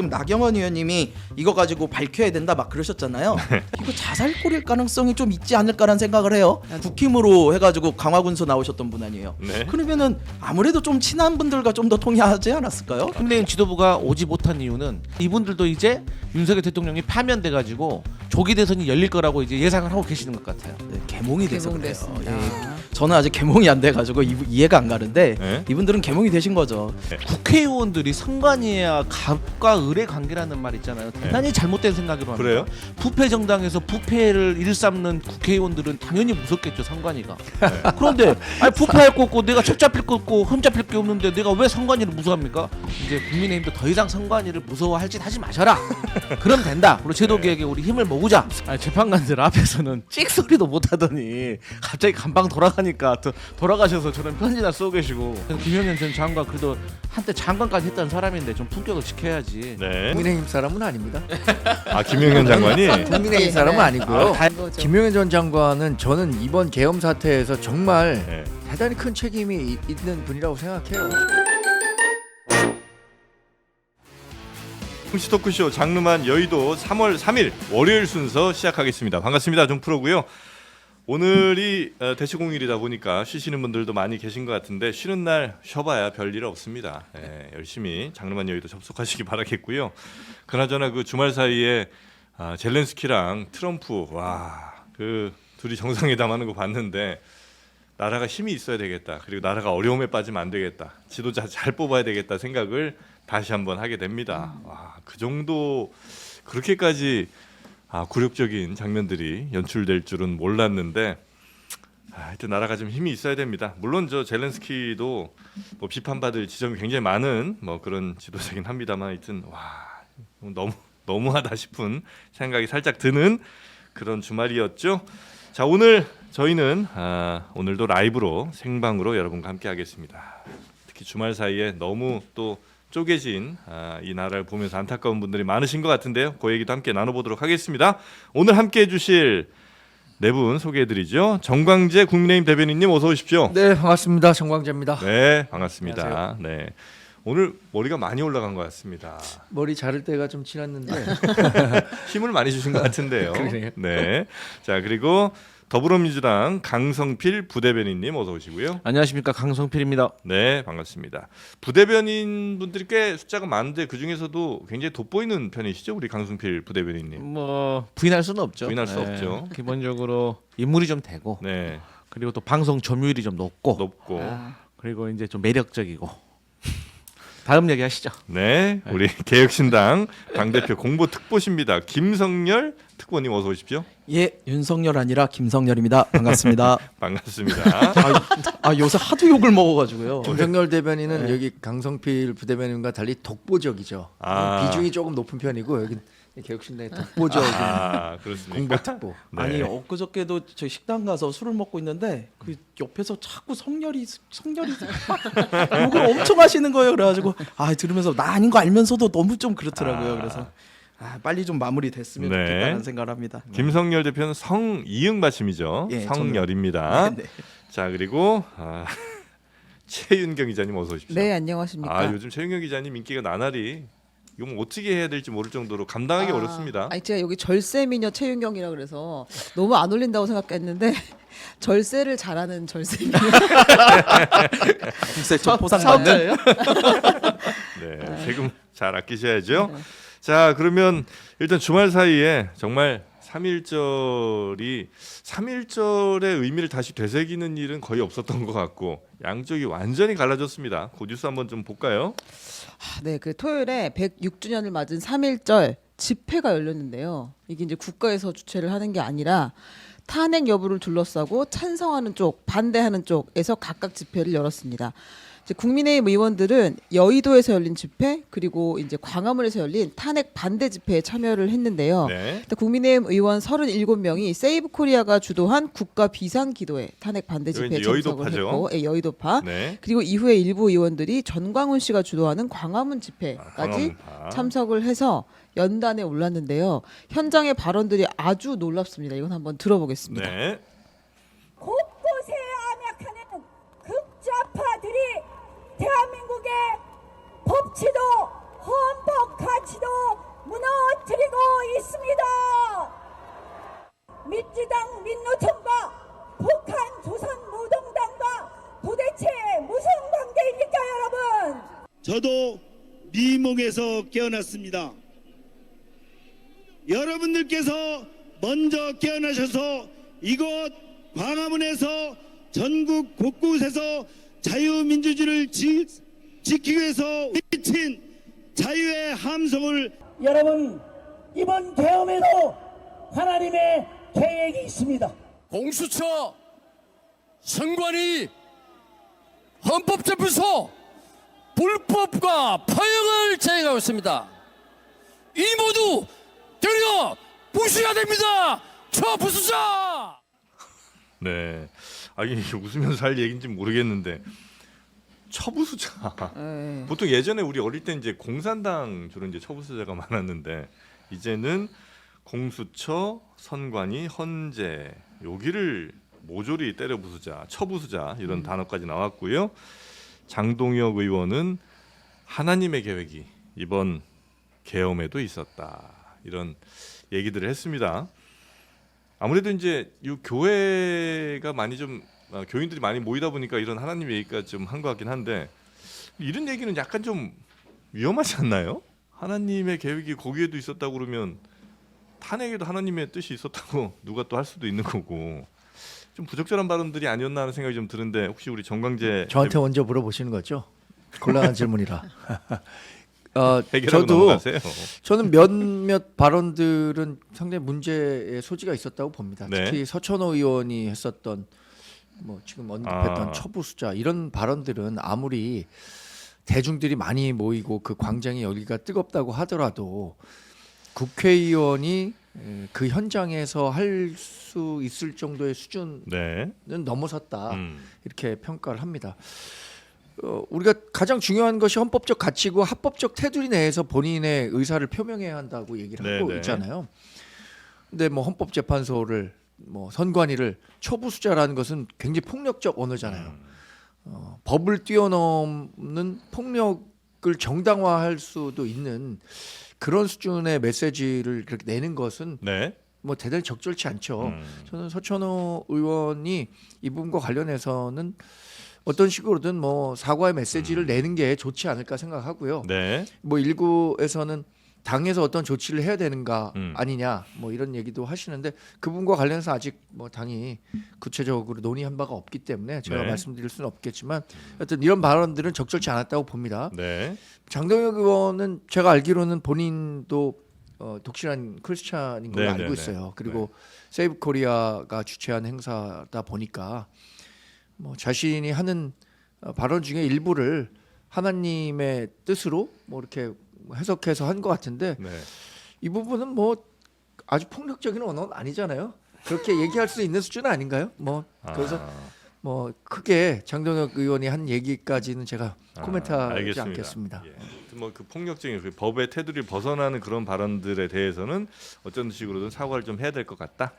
지금 나경원 의원님이 이거 가지고 밝혀야 된다 막 그러셨잖아요. 이거 자살골일 가능성이 좀 있지 않을까라는 생각을 해요. 국힘으로 해가지고 강화군수 나오셨던 분 아니에요. 네. 그러면은 아무래도 좀 친한 분들과 좀 더 통하지 않았을까요? 국민의힘 지도부가 오지 못한 이유는 이분들도 이제 윤석열 대통령이 파면돼가지고 조기 대선이 열릴 거라고 이제 예상을 하고 계시는 것 같아요. 네, 개몽이 돼서 그래요. 개몽됐습니다. 예. 저는 아직 개몽이 안 돼가지고 이해가 안 가는데 네. 이분들은 개몽이 되신 거죠. 국회의원들이 선관위와 갑과 을의 관계라는 말 있잖아요. 대단히 잘못된 생각으로 합니다. 그래요? 부패 정당에서 부패를 일삼는 국회의원들은 당연히 무섭겠죠, 선관위가. 그런데 아니, 부패할 거 없고 내가 책 잡힐 거 없고 흠 잡힐 게 없는데 내가 왜 선관위를 무서워합니까? 이제 국민의힘도 더 이상 선관위를 무서워할 짓 하지 마셔라. 그럼 된다. 그리고 제도개혁에 우리 힘을 모으자. 아니, 재판관들 앞에서는 찍소리도 못하더니 갑자기 감방 돌아가니까 돌아가셔서 저런 편지나 쓰고 계시고. 김용현 전 장관 그래도 한때 장관까지 했던 사람인데 좀 품격을 지켜야지. 네. 국민의힘 사람은 아닙니다. 아 김용현 장관이 국민의힘 사람은 아니고요. 이거죠. 김용현 전 장관은 저는 이번 계엄 사태에서 정말 네. 대단히 큰 책임이 있는 분이라고 생각해요. 정치 토크쇼 장르만 여의도 3월 3일 월요일 순서 시작하겠습니다. 반갑습니다. 종프로고요. 오늘이 대시공휴일이다 보니까 쉬시는 분들도 많이 계신 것 같은데 쉬는 날 쉬어봐야 별일 없습니다. 열심히 장르만 여의도 접속하시기 바라겠고요. 그나저나 그 주말 사이에 젤렌스키랑 트럼프 그 둘이 정상회담하는 거 봤는데 나라가 힘이 있어야 되겠다. 그리고 나라가 어려움에 빠지면 안 되겠다. 지도자 잘 뽑아야 되겠다 생각을 다시 한번 하게 됩니다. 그 정도 그렇게까지 굴욕적인 장면들이 연출될 줄은 몰랐는데 하여튼 나라가 좀 힘이 있어야 됩니다. 물론 저 젤렌스키도 뭐 비판받을 지점이 굉장히 많은 뭐 그런 지도자긴 합니다만 하여튼 너무하다 싶은 생각이 살짝 드는 그런 주말이었죠. 자, 오늘 저희는 오늘도 라이브로 생방으로 여러분과 함께 하겠습니다. 특히 주말 사이에 너무 또 쪼개진 이 나라를 보면서 안타까운 분들이 많으신 것 같은데요. 그 얘기도 함께 나눠보도록 하겠습니다. 오늘 함께 해주실 네 분 소개해드리죠. 정광재 국민의힘 대변인님 어서 오십시오. 네, 반갑습니다. 정광재입니다. 네, 반갑습니다. 안녕하세요. 네, 오늘 머리가 많이 올라간 것 같습니다. 머리 자를 때가 좀 지났는데 힘을 많이 주신 것 같은데요. 그러네요. 네, 자 그리고 더불어민주당 강성필 부대변인님 어서 오시고요. 안녕하십니까, 강성필입니다. 네, 반갑습니다. 부대변인 분들이 꽤 숫자가 많은데 그 중에서도 굉장히 돋보이는 편이시죠, 우리 강성필 부대변인님. 뭐 부인할 수는 없죠. 부인할 수 없죠. 기본적으로 인물이 좀 되고, 네, 그리고 또 방송 점유율이 좀 높고, 높고. 그리고 이제 좀 매력적이고. 다음 얘기하시죠. 네, 우리 개혁신당 당대표 공보특보십니다. 김성열 특보님 어서 오십시오. 예, 윤석열 아니라 김성열입니다. 반갑습니다. 반갑습니다. 요새 하도 욕을 먹어가지고요. 김성열 대변인은 여기 강성필 부대변인과 달리 독보적이죠. 비중이 조금 높은 편이고 여기 개혁신당의 독보적인 그렇습니까? 공보특보. 네. 아니 엊그저께도 저희 식당 가서 술을 먹고 있는데 그 옆에서 자꾸 성열이 욕을 엄청 하시는 거예요. 그래가지고 들으면서 나 아닌 거 알면서도 너무 좀 그렇더라고요. 그래서 빨리 좀 마무리 됐으면 네. 좋겠다는 생각을 합니다. 김성열 대표는 성이응 받침이죠. 예, 성열입니다. 네. 자 그리고 최윤경 기자님 어서 오십시오. 네, 안녕하십니까. 요즘 최윤경 기자님 인기가 나날이 이거 뭐 어떻게 해야 될지 모를 정도로 감당하기 어렵습니다. 제가 여기 절세미녀 최윤경이라 그래서 너무 안 어울린다고 생각했는데 절세를 잘하는 절세미녀. 글쎄 저 보상 받는 사업자예요? 네, 세금 잘 아끼셔야죠. 자 그러면 일단 주말 사이에 정말 3.1절의 의미를 다시 되새기는 일은 거의 없었던 것 같고 양쪽이 완전히 갈라졌습니다. 그 뉴스 한번 좀 볼까요? 네, 그 토요일에 106주년을 맞은 3.1절 집회가 열렸는데요. 이게 이제 국가에서 주최를 하는 게 아니라 탄핵 여부를 둘러싸고 찬성하는 쪽, 반대하는 쪽에서 각각 집회를 열었습니다. 이제 국민의힘 의원들은 여의도에서 열린 집회 그리고 이제 광화문에서 열린 탄핵 반대 집회에 참여를 했는데요. 네. 국민의힘 의원 37명이 세이브 코리아가 주도한 국가 비상기도회 탄핵 반대 여기 집회에 이제 참석을 여의도파죠. 했고, 여의도파. 네. 그리고 이후에 일부 의원들이 전광훈 씨가 주도하는 광화문 집회까지 광화문파. 참석을 해서 연단에 올랐는데요. 현장의 발언들이 아주 놀랍습니다. 이건 한번 들어보겠습니다. 네. 곳곳에 암약하는 극좌파들이 대한민국의 법치도 헌법 가치도 무너뜨리고 있습니다. 민주당 민노총과 북한 조선노동당과 도대체 무슨 관계입니까, 여러분? 저도 미몽에서 깨어났습니다. 여러분들께서 먼저 깨어나셔서 이곳 광화문에서 전국 곳곳에서 자유민주주의를 지키기 위해서 외친 자유의 함성을 여러분, 이번 계엄에도 하나님의 계획이 있습니다. 공수처, 선관위, 헌법재판소 불법과 파행을 자행하고 있습니다. 이 모두 되려 부수해야 됩니다. 처부수자. 네. 아 이게 웃으면서 할 얘기인지 모르겠는데 처부수자. 예. 보통 예전에 우리 어릴 때 이제 공산당 주로 이제 처부수자가 많았는데 이제는 공수처, 선관위, 헌재 여기를 모조리 때려 부수자, 처부수자 이런 단어까지 나왔고요. 장동혁 의원은 하나님의 계획이 이번 계엄에도 있었다 이런 얘기들을 했습니다. 아무래도 이제 이 교회가 많이 좀 교인들이 많이 모이다 보니까 이런 하나님 얘기가 좀 한 것 같긴 한데 이런 얘기는 약간 좀 위험하지 않나요? 하나님의 계획이 거기에도 있었다고 그러면 탄핵에도 하나님의 뜻이 있었다고 누가 또 할 수도 있는 거고 좀 부적절한 발언들이 아니었나 하는 생각이 좀 드는데 혹시 우리 정광재 저한테 먼저 물어보시는 거죠? 곤란한 질문이라. 해결하고 저도 넘어가세요. 저는 몇몇 발언들은 상당히 문제의 소지가 있었다고 봅니다. 네. 특히 서천호 의원이 했었던 뭐 지금 언급했던 아. 처부수자 이런 발언들은 아무리 대중들이 많이 모이고 그 광장이 여기가 뜨겁다고 하더라도 국회의원이 그 현장에서 할 수 있을 정도의 수준은 네. 넘어섰다 음. 이렇게 평가를 합니다. 우리가 가장 중요한 것이 헌법적 가치고 합법적 테두리 내에서 본인의 의사를 표명해야 한다고 얘기를 하고 네. 있잖아요. 근데 뭐 헌법재판소를 뭐 선관위를 초부수자라는 것은 굉장히 폭력적 언어잖아요. 법을 뛰어넘는 폭력을 정당화할 수도 있는 그런 수준의 메시지를 그렇게 내는 것은 네. 뭐 대단히 적절치 않죠. 저는 서천호 의원이 이 부분과 관련해서는 어떤 식으로든 뭐 사과의 메시지를 내는 게 좋지 않을까 생각하고요. 네. 뭐 일부에서는 당에서 어떤 조치를 해야 되는가 음. 아니냐 뭐 이런 얘기도 하시는데 그 부분과 관련해서 아직 뭐 당이 구체적으로 논의한 바가 없기 때문에 제가 네. 말씀드릴 수는 없겠지만 하여튼 이런 발언들은 적절치 않았다고 봅니다. 네. 장동혁 의원은 제가 알기로는 본인도 독실한 크리스찬인 걸로 네네네. 알고 있어요. 그리고 세이브 코리아가 주최한 행사다 보니까 뭐 자신이 하는 발언 중에 일부를 하나님의 뜻으로 뭐 이렇게 해석해서 한 것 같은데 네. 이 부분은 뭐 아주 폭력적인 언어는 아니잖아요. 그렇게 얘기할 수 있는 수준 아닌가요? 뭐 그래서 뭐 크게 장동혁 의원이 한 얘기까지는 제가 코멘트하지 알겠습니다. 않겠습니다. 예. 뭐그 폭력적인 그 법의 테두리를 벗어나는 그런 발언들에 대해서는 어떤 식으로든 사과를 좀 해야 될 것 같다.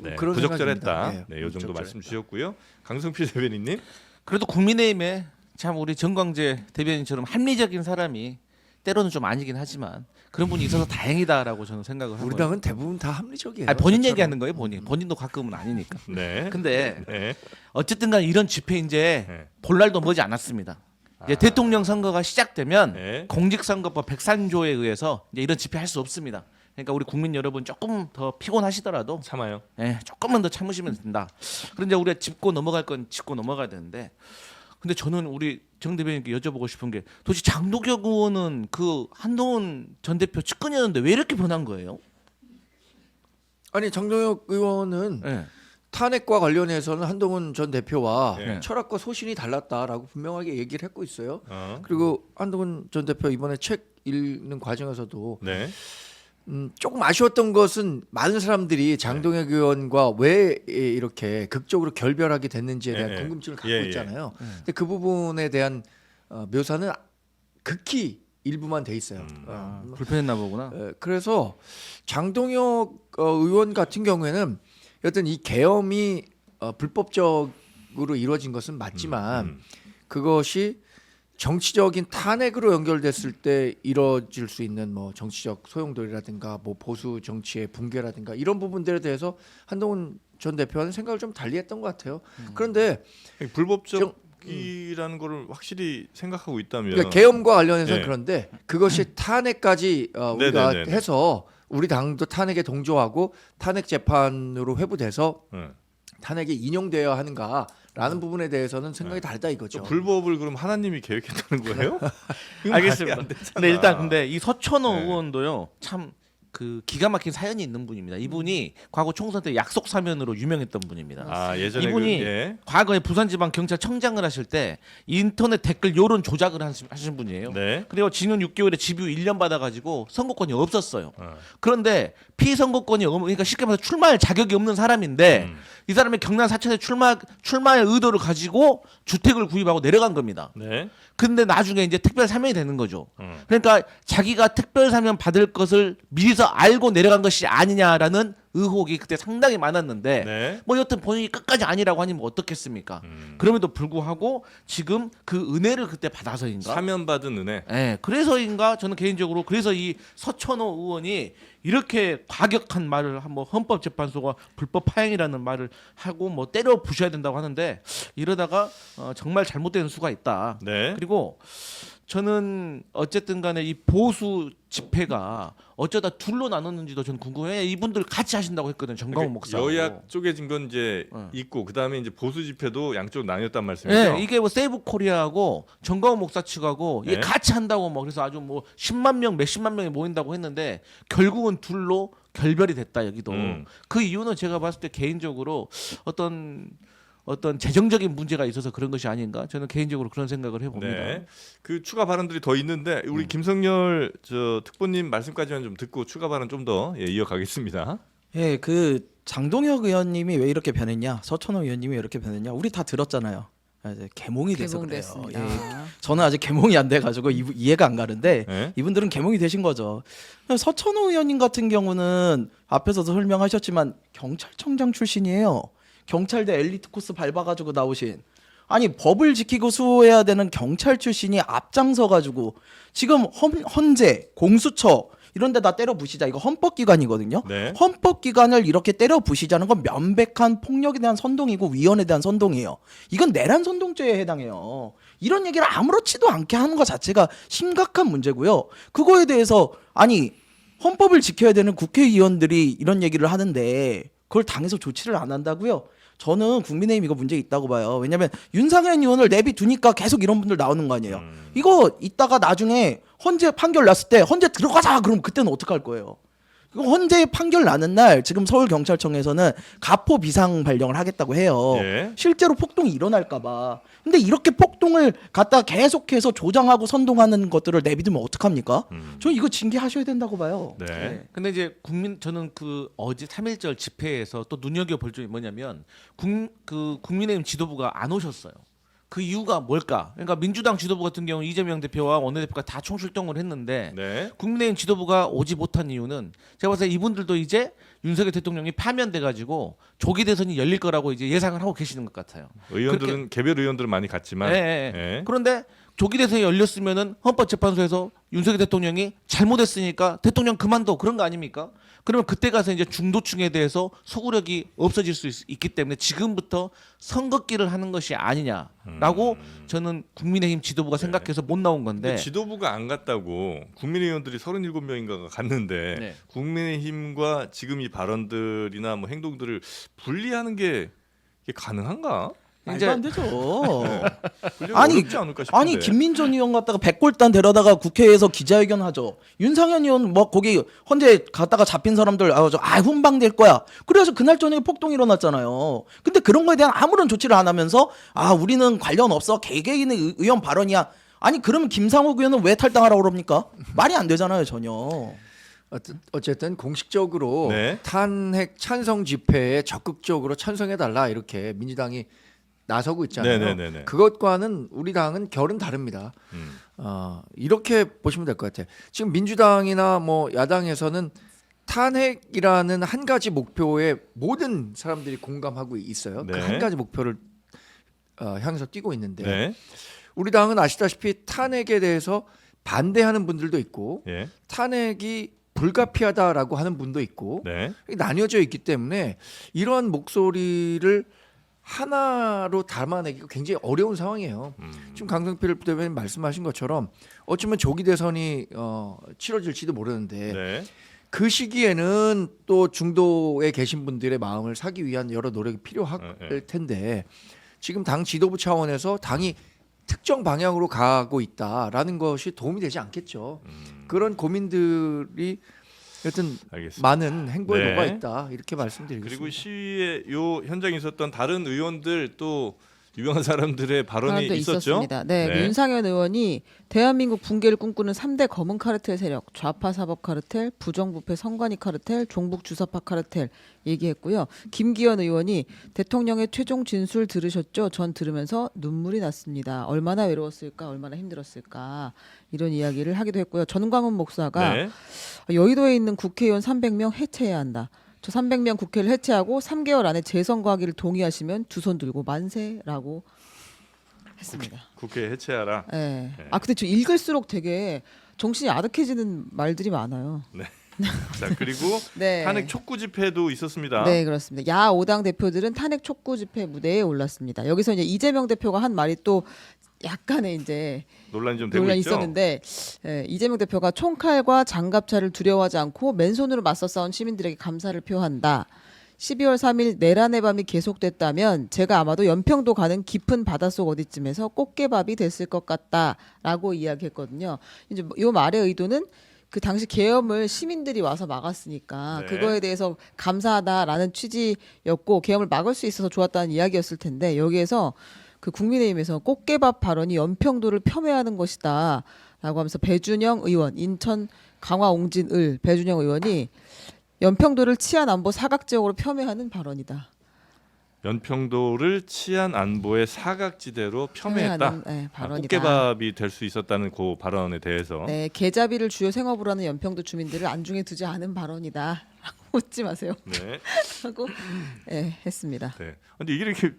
네. 그런 부적절했다. 생각입니다. 네, 이 정도 부적절했다. 말씀 주셨고요. 강성필 대변인님. 그래도 국민의힘에 참 우리 정광재 대변인처럼 합리적인 사람이 때로는 좀 아니긴 하지만 그런 분이 있어서 다행이다라고 저는 생각을 하고요. 우리 당은 대부분 다 합리적이에요. 아니, 본인 저처럼. 얘기하는 거예요, 본인도 가끔은 아니니까. 네. 근데 네. 어쨌든간 이런 집회 이제 네. 볼 날도 머지 않았습니다. 이제 대통령 선거가 시작되면 네. 공직선거법 103조에 의해서 이제 이런 집회 할 수 없습니다. 그러니까 우리 국민 여러분 조금 더 피곤하시더라도 참아요. 조금만 더 참으시면 된다. 그런데 우리가 짚고 넘어갈 건 짚고 넘어가야 되는데 근데 저는 우리 정 대변인께 여쭤보고 싶은 게 도대체 장동혁 의원은 그 한동훈 전 대표 측근이었는데 왜 이렇게 변한 거예요? 아니 장동혁 의원은 네. 탄핵과 관련해서는 한동훈 전 대표와 네. 철학과 소신이 달랐다라고 분명하게 얘기를 했고 있어요. 어. 그리고 한동훈 전 대표 이번에 책 읽는 과정에서도 네. 조금 아쉬웠던 것은 많은 사람들이 장동혁 의원과 왜 이렇게 극적으로 결별하게 됐는지에 대한 예, 예. 궁금증을 갖고 예, 예. 있잖아요. 근데 그 부분에 대한 묘사는 극히 일부만 돼 있어요. 불편했나 보구나. 그래서 장동혁 의원 같은 경우에는 여튼 이 계엄이 불법적으로 이루어진 것은 맞지만 그것이 정치적인 탄핵으로 연결됐을 때 이뤄질 수 있는 뭐 정치적 소용돌이라든가 뭐 보수 정치의 붕괴라든가 이런 부분들에 대해서 한동훈 전 대표와는 생각을 좀 달리했던 것 같아요. 그런데 불법적이라는 거를 확실히 생각하고 있다면 그러니까 계엄과 관련해서는 네. 그런데 그것이 탄핵까지 우리가 네네네네. 해서 우리 당도 탄핵에 동조하고 탄핵 재판으로 회부돼서 탄핵이 인용되어야 하는가라는 부분에 대해서는 생각이 다르다 이거죠. 불법을 그럼 하나님이 계획했다는 거예요? 이건 알겠습니다. 말이 안 되잖아. 근데 일단 근데 이 서천호 네. 의원도요 참 그 기가 막힌 사연이 있는 분입니다. 이분이 과거 총선 때 약속 사면으로 유명했던 분입니다. 아 예전에 이분이 예. 과거에 부산지방경찰청장을 하실 때 인터넷 댓글 여론 조작을 하신 분이에요. 네. 그리고 징역 6개월에 집유 1년 받아가지고 선거권이 없었어요. 그런데 피선거권이 그러니까 쉽게 말해서 출마할 자격이 없는 사람인데 이 사람이 경남 사천에 출마의 의도를 가지고 주택을 구입하고 내려간 겁니다. 네. 근데 나중에 이제 특별 사면이 되는 거죠. 그러니까 자기가 특별 사면 받을 것을 미리서 알고 내려간 것이 아니냐라는 의혹이 그때 상당히 많았는데 네. 뭐 여튼 본인이 끝까지 아니라고 하니 뭐 어떻겠습니까? 그럼에도 불구하고 지금 그 은혜를 그때 받아서인가? 사면받은 은혜. 예, 그래서인가 저는 개인적으로 그래서 이 서천호 의원이 이렇게 과격한 말을 한번 헌법재판소가 불법 파행이라는 말을 하고 뭐 때려 부셔야 된다고 하는데 이러다가 정말 잘못된 수가 있다. 네. 그리고 저는 어쨌든 간에 이 보수 집회가 어쩌다 둘로 나눴는지도 저는 궁금해요. 이분들 같이 하신다고 했거든요. 정광훈 목사. 여야 쪼개진 건 이제 어. 있고 그다음에 이제 보수 집회도 양쪽 나뉘었단 말씀이죠. 네, 이게 뭐 세이브 코리아하고 정광훈 목사 측하고 이게 네. 같이 한다고 뭐 그래서 아주 뭐 10만 명, 몇십만 명이 모인다고 했는데 결국은 둘로 결별이 됐다 여기도. 그 이유는 제가 봤을 때 개인적으로 어떤 재정적인 문제가 있어서 그런 것이 아닌가 저는 개인적으로 그런 생각을 해봅니다. 네. 그 추가 발언들이 더 있는데 우리 김성열 저 특보님 말씀까지만 좀 듣고 추가 발언 좀 더 이어가겠습니다. 예, 그 장동혁 의원님이 왜 이렇게 변했냐, 서천호 의원님이 왜 이렇게 변했냐, 우리 다 들었잖아요. 이제 개몽이 돼서 그래요. 개봉됐습니다. 예. 저는 아직 개몽이 안 돼가지고 이해가 안 가는데 네. 이분들은 개몽이 되신 거죠. 서천호 의원님 같은 경우는 앞에서도 설명하셨지만 경찰청장 출신이에요. 경찰대 엘리트 코스 밟아가지고 나오신, 아니 법을 지키고 수호해야 되는 경찰 출신이 앞장서 가지고 지금 헌재, 공수처 이런 데다 때려 부시자, 이거 헌법기관이거든요. 네. 헌법기관을 이렇게 때려 부시자는 건 명백한 폭력에 대한 선동이고 위헌에 대한 선동이에요. 이건 내란 선동죄에 해당해요. 이런 얘기를 아무렇지도 않게 하는 것 자체가 심각한 문제고요. 그거에 대해서 아니 헌법을 지켜야 되는 국회의원들이 이런 얘기를 하는데 그걸 당에서 조치를 안 한다고요? 저는 국민의힘 이거 문제 있다고 봐요. 왜냐면 윤상현 의원을 내비두니까 계속 이런 분들 나오는 거 아니에요. 이거 이따가 나중에 헌재 판결 났을 때 헌재 들어가자 그럼 그때는 어떡할 거예요? 이거 헌재 판결 나는 날 지금 서울경찰청에서는 가포 비상 발령을 하겠다고 해요. 예. 실제로 폭동이 일어날까 봐. 근데 이렇게 폭동을 갖다 계속해서 조장하고 선동하는 것들을 내비두면 어떡합니까? 저는 이거 징계하셔야 된다고 봐요. 네. 네. 근데 이제 저는 그 어제 3.1절 집회에서 또 눈여겨볼 점이 뭐냐면 국민의힘 지도부가 안 오셨어요. 그 이유가 뭘까? 그러니까 민주당 지도부 같은 경우 이재명 대표와 원내대표가 다 총출동을 했는데 네. 국민의힘 지도부가 오지 못한 이유는 제가 봤을 때 이분들도 이제 윤석열 대통령이 파면돼 가지고 조기 대선이 열릴 거라고 이제 예상을 하고 계시는 것 같아요. 의원들은 개별 의원들은 많이 갔지만 예, 예. 예. 그런데 조기 대선이 열렸으면은 헌법재판소에서 윤석열 대통령이 잘못했으니까 대통령 그만둬 그런 거 아닙니까? 그러면 그때 가서 이제 중도층에 대해서 소구력이 없어질 수 있기 때문에 지금부터 선긋기를 하는 것이 아니냐라고 저는 국민의힘 지도부가 생각해서 못 나온 건데. 근데 지도부가 안 갔다고 국민의원들이 37명인가가 갔는데 네. 국민의힘과 지금 이 발언들이나 뭐 행동들을 분리하는 게 이게 가능한가? 말도 안 되죠. 분리하기 아니, 어렵지 않을까 싶은데. 아니 김민전 의원 갖다가 백골단 데려다가 국회에서 기자회견 하죠. 윤상현 의원 뭐 거기 헌재 갔다가 잡힌 사람들 훈방될 거야. 그래서 그날 저녁에 폭동이 일어났잖아요. 근데 그런 거에 대한 아무런 조치를 안 하면서 우리는 관련 없어 개개인의 의원 발언이야. 아니 그러면 김상욱 의원은 왜 탈당하라고 그럽니까? 말이 안 되잖아요 전혀. 어쨌든 공식적으로 네. 탄핵 찬성 집회에 적극적으로 찬성해달라 이렇게 민주당이 나서고 있잖아요. 네네네네. 그것과는 우리 당은 결은 다릅니다. 이렇게 보시면 될 것 같아요. 지금 민주당이나 뭐 야당에서는 탄핵이라는 한 가지 목표에 모든 사람들이 공감하고 있어요. 네. 그 한 가지 목표를 향해서 뛰고 있는데 네. 우리 당은 아시다시피 탄핵에 대해서 반대하는 분들도 있고 예. 탄핵이 불가피하다라고 하는 분도 있고 네. 나뉘어져 있기 때문에 이러한 목소리를 하나로 담아내기가 굉장히 어려운 상황이에요. 지금 강성필 대변인 말씀하신 것처럼 어쩌면 조기 대선이 치러질지도 모르는데 네. 그 시기에는 또 중도에 계신 분들의 마음을 사기 위한 여러 노력이 필요할 텐데 지금 당 지도부 차원에서 당이 특정 방향으로 가고 있다라는 것이 도움이 되지 않겠죠. 그런 고민들이 여튼 알겠습니다. 많은 행보에 네. 녹아 있다 이렇게 말씀드리겠습니다. 그리고 시위에 요 현장에 있었던 다른 의원들 또 유명한 사람들의 발언이 발언도 있었죠. 있었습니다. 네, 그 윤상현 의원이 대한민국 붕괴를 꿈꾸는 3대 검은 카르텔 세력, 좌파 사법 카르텔, 부정부패 선관위 카르텔, 종북 주사파 카르텔 얘기했고요. 김기현 의원이 대통령의 최종 진술 들으셨죠? 전 들으면서 눈물이 났습니다. 얼마나 외로웠을까, 얼마나 힘들었을까 이런 이야기를 하기도 했고요. 전광훈 목사가 네. 여의도에 있는 국회의원 300명 해체해야 한다. 저 300명 국회를 해체하고 3개월 안에 재선거하기를 동의하시면 두 손 들고 만세라고 했습니다. 국회 해체하라. 네. 네. 아 근데 저 읽을수록 되게 정신이 아득해지는 말들이 많아요. 자 그리고 네. 탄핵 촉구 집회도 있었습니다. 네 그렇습니다. 야 5당 대표들은 탄핵 촉구 집회 무대에 올랐습니다. 여기서 이제 이재명 대표가 한 말이 또 약간의 이제 논란이 좀 되고 논란이 있죠. 있었는데 이재명 대표가 총칼과 장갑차를 두려워하지 않고 맨손으로 맞서 싸운 시민들에게 감사를 표한다. 12월 3일 내란의 밤이 계속됐다면 제가 아마도 연평도 가는 깊은 바닷속 어디쯤에서 꽃게밥이 됐을 것 같다라고 이야기했거든요. 이제 이 말의 의도는 그 당시 계엄을 시민들이 와서 막았으니까 네. 그거에 대해서 감사하다라는 취지였고 계엄을 막을 수 있어서 좋았다는 이야기였을 텐데 여기에서 그 국민의힘에서 꽃게밥 발언이 연평도를 폄훼하는 것이다라고 하면서 배준영 의원, 인천 강화옹진을 배준영 의원이 연평도를 치안 안보 사각 지역으로 폄훼하는 발언이다. 연평도를 치안 안보의 사각지대로 폄훼했다. 폄훼하는, 네, 발언이다. 꽃게밥이 될 수 있었다는 그 발언에 대해서 네, 계자비를 주요 생업으로 하는 연평도 주민들을 안중에 두지 않은 발언이다. 웃지 마세요. 네. 하고 했습니다. 네. 근데 이게 이렇게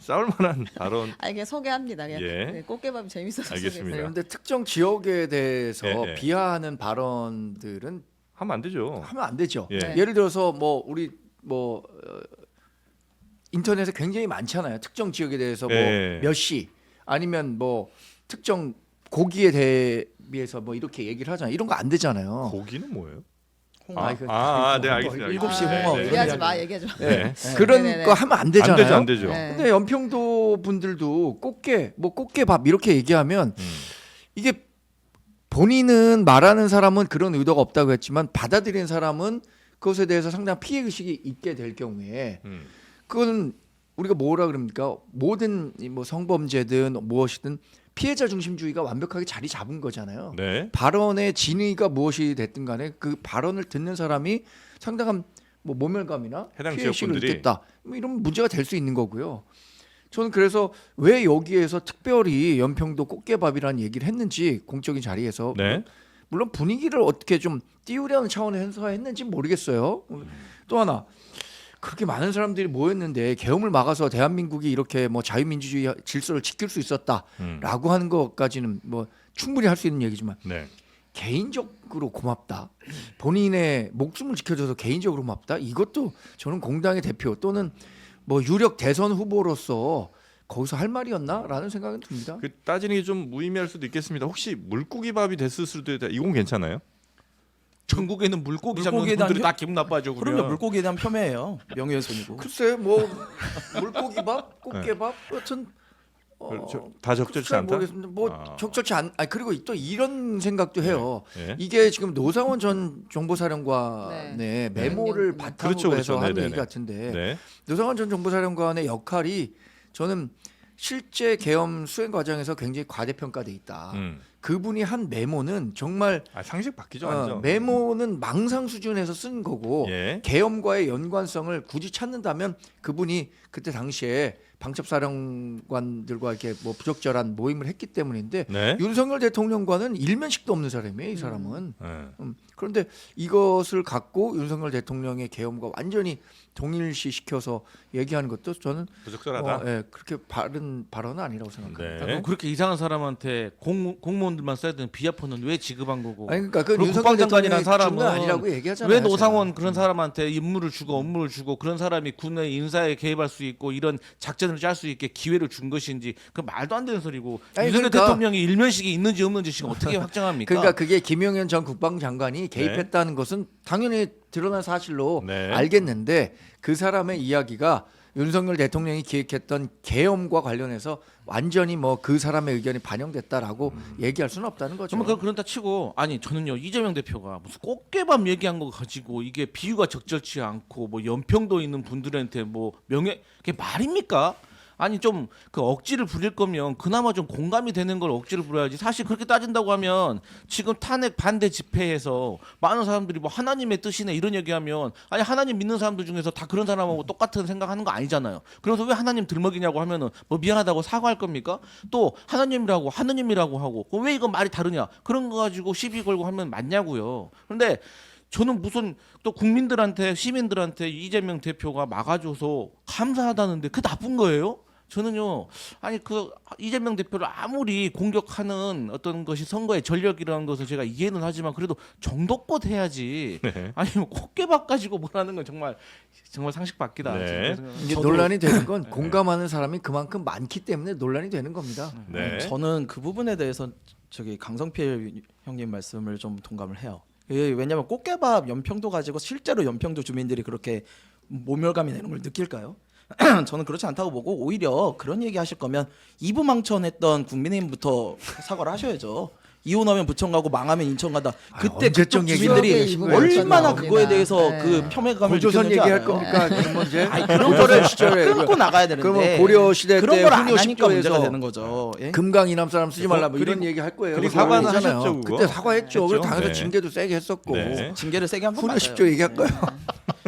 싸울 만한 발언. 그냥 소개합니다. 그냥 예. 네, 꽃게밥이 재밌어서 알겠습니다. 네, 소개했어요. 그런데 특정 지역에 대해서 예. 비하하는 발언들은 하면 안 되죠. 하면 안 되죠. 예. 네. 예를 들어서 뭐 우리 인터넷에 굉장히 많잖아요. 특정 지역에 대해서 뭐 예. 몇 시 아니면 뭐 특정 고기에 대비해서 뭐 이렇게 얘기를 하잖아요. 이런 거 안 되잖아요. 고기는 뭐예요? 아, 이거 네 알겠습니다. 일곱 시 네, 홍어. 네. 얘기하지 마, 얘기하지 마. 네. 그런 네네네. 거 하면 안 되잖아요. 안 되죠, 안 되죠. 네. 근데 연평도 분들도 꽃게밥 이렇게 얘기하면 이게 본인은 말하는 사람은 그런 의도가 없다고 했지만 받아들이는 사람은 그것에 대해서 상당한 피해 의식이 있게 될 경우에 그거는 우리가 뭐라 그럽니까? 모든 뭐 성범죄든 무엇이든 피해자 중심주의가 완벽하게 자리 잡은 거잖아요. 네. 발언의 진위가 무엇이 됐든 간에 그 발언을 듣는 사람이 상당한 뭐 모멸감이나 해당 피해 의식을 지역분들이. 느꼈다. 뭐 이런 문제가 될 수 있는 거고요. 저는 그래서 왜 여기에서 특별히 연평도 꽃게밥이라는 얘기를 했는지 공적인 자리에서 네. 물론 분위기를 어떻게 좀 띄우려는 차원에서 했는지 모르겠어요. 또 하나 그렇게 많은 사람들이 모였는데 계엄을 막아서 대한민국이 이렇게 뭐 자유민주주의 질서를 지킬 수 있었다라고 하는 것까지는 뭐 충분히 할 수 있는 얘기지만 네. 개인적으로 고맙다. 본인의 목숨을 지켜줘서 개인적으로 고맙다. 이것도 저는 공당의 대표 또는 뭐 유력 대선 후보로서 거기서 할 말이었나라는 생각은 듭니다. 그 따지는 게 좀 무의미할 수도 있겠습니다. 혹시 물고기 밥이 됐을 수도 있다. 이건 괜찮아요? 전국에는 물고기 잡는 물고기에 대한 분들이 다 기분 나빠져. 그럼요. 물고기에 대한 폄훼예요. 명예훼손이고. 글쎄 뭐 물고기밥, 꽃게밥 여튼 다 적절치 글쎄 않다. 모르겠습니다. 뭐 적절치 않. 아 그리고 또 이런 생각도 해요. 네. 이게 지금 노상원 전 정보사령관의 네. 메모를 네. 바탕으로 그렇죠, 해서 그렇죠. 하는 네네네. 얘기 같은데 네. 노상원 전 정보사령관의 역할이 저는 실제 계엄 수행 과정에서 굉장히 과대평가돼 있다. 그분이 한 메모는 정말 상식 바뀌죠, 완전. 메모는 망상 수준에서 쓴 거고 예. 계엄과의 연관성을 굳이 찾는다면 그분이 그때 당시에 방첩사령관들과 이렇게 뭐 부적절한 모임을 했기 때문인데 네. 윤석열 대통령과는 일면식도 없는 사람이에요. 이 사람은. 네. 그런데 이것을 갖고 윤석열 대통령의 계엄과 완전히 동일시시켜서 얘기하는 것도 저는 부적절하다. 예, 그렇게 바른 발언은 아니라고 생각합니다. 네. 그럼 그렇게 이상한 사람한테 공무원들만 써야 되는 비하폰은 왜 지급한 거고? 아니 그러니까 그 그리고 윤석열 국방장관이라는 대통령의 주는 사람은 아니라고 얘기하잖아요. 왜 노상원 제가. 그런 사람한테 임무를 주고 업무를 주고 그런 사람이 군의 인사에 개입할 수 있고 이런 작전을 짤 수 있게 기회를 준 것인지 그 말도 안 되는 소리고 아니, 윤석열 그러니까- 대통령이 일면식이 있는지 없는지 지금 어떻게 확정합니까? 그러니까 그게 김용현 전 국방장관이 개입했다는 것은 당연히 드러난 사실로 네. 알겠는데 그 사람의 이야기가 윤석열 대통령이 기획했던 계엄과 관련해서 완전히 뭐 그 사람의 의견이 반영됐다라고 얘기할 수는 없다는 거죠. 정말 그런다 치고 아니 저는요 이재명 대표가 무슨 꽃게밥 얘기한 거 가지고 이게 비유가 적절치 않고 뭐 연평도 있는 분들한테 뭐 명예 그게 말입니까? 아니 좀 그 억지를 부릴 거면 그나마 좀 공감이 되는 걸 억지를 부려야지. 사실 그렇게 따진다고 하면 지금 탄핵 반대 집회에서 많은 사람들이 뭐 하나님의 뜻이네 이런 얘기하면 아니 하나님 믿는 사람들 중에서 다 그런 사람하고 똑같은 생각하는 거 아니잖아요. 그래서 왜 하나님 들먹이냐고 하면은 뭐 미안하다고 사과할 겁니까? 또 하나님이라고 하느님이라고 하고 왜 이거 말이 다르냐 그런 거 가지고 시비 걸고 하면 맞냐고요. 그런데 저는 무슨 또 국민들한테 시민들한테 이재명 대표가 막아줘서 감사하다는데 그게 나쁜 거예요? 저는요 아니 그 이재명 대표를 아무리 공격하는 어떤 것이 선거의 전략이라는 것을 제가 이해는 하지만 그래도 정도껏 해야지. 네. 아니 뭐 꽃게밥 가지고 뭐라는 건 정말 상식 밖이다. 네. 이게 논란이 되는 건 공감하는 사람이 그만큼 많기 때문에 논란이 되는 겁니다. 네. 저는 그 부분에 대해서 저기 강성필 형님 말씀을 좀 동감을 해요. 왜냐하면 꽃게밥 연평도 가지고 실제로 연평도 주민들이 그렇게 모멸감이 되는 걸 느낄까요? 저는 그렇지 않다고 보고 오히려 그런 얘기 하실 거면 이부망천했던 국민의힘부터 사과를 하셔야죠. 이혼하면 부천 가고 망하면 인천 가다. 그때 언제적 그쪽 얘기를 주민들이 하고 계신 거예요, 얼마나 지금. 그거에 대해서 네. 그 폄훼감을 고조선 느꼈는지 얘기할 알아요. 겁니까? 그런 문제? 아니, 그런 거를 시절에 끊고 나가야 되는데 그러면 고려 시대 그런 때 걸 안 훈요 하니까 문제가 십조에서 되는 거죠. 예? 금강 이남 사람 쓰지 말라 뭐 이런 그리고- 얘기 할 거예요. 그리고 그거 사과는 아니잖아요. 하셨죠, 그거? 그때 사과했죠. 그래서 했죠. 당에서 네. 징계도 세게 했었고 네. 징계를 세게 한 건 훈요 맞아요. 10조 얘기할 거예요.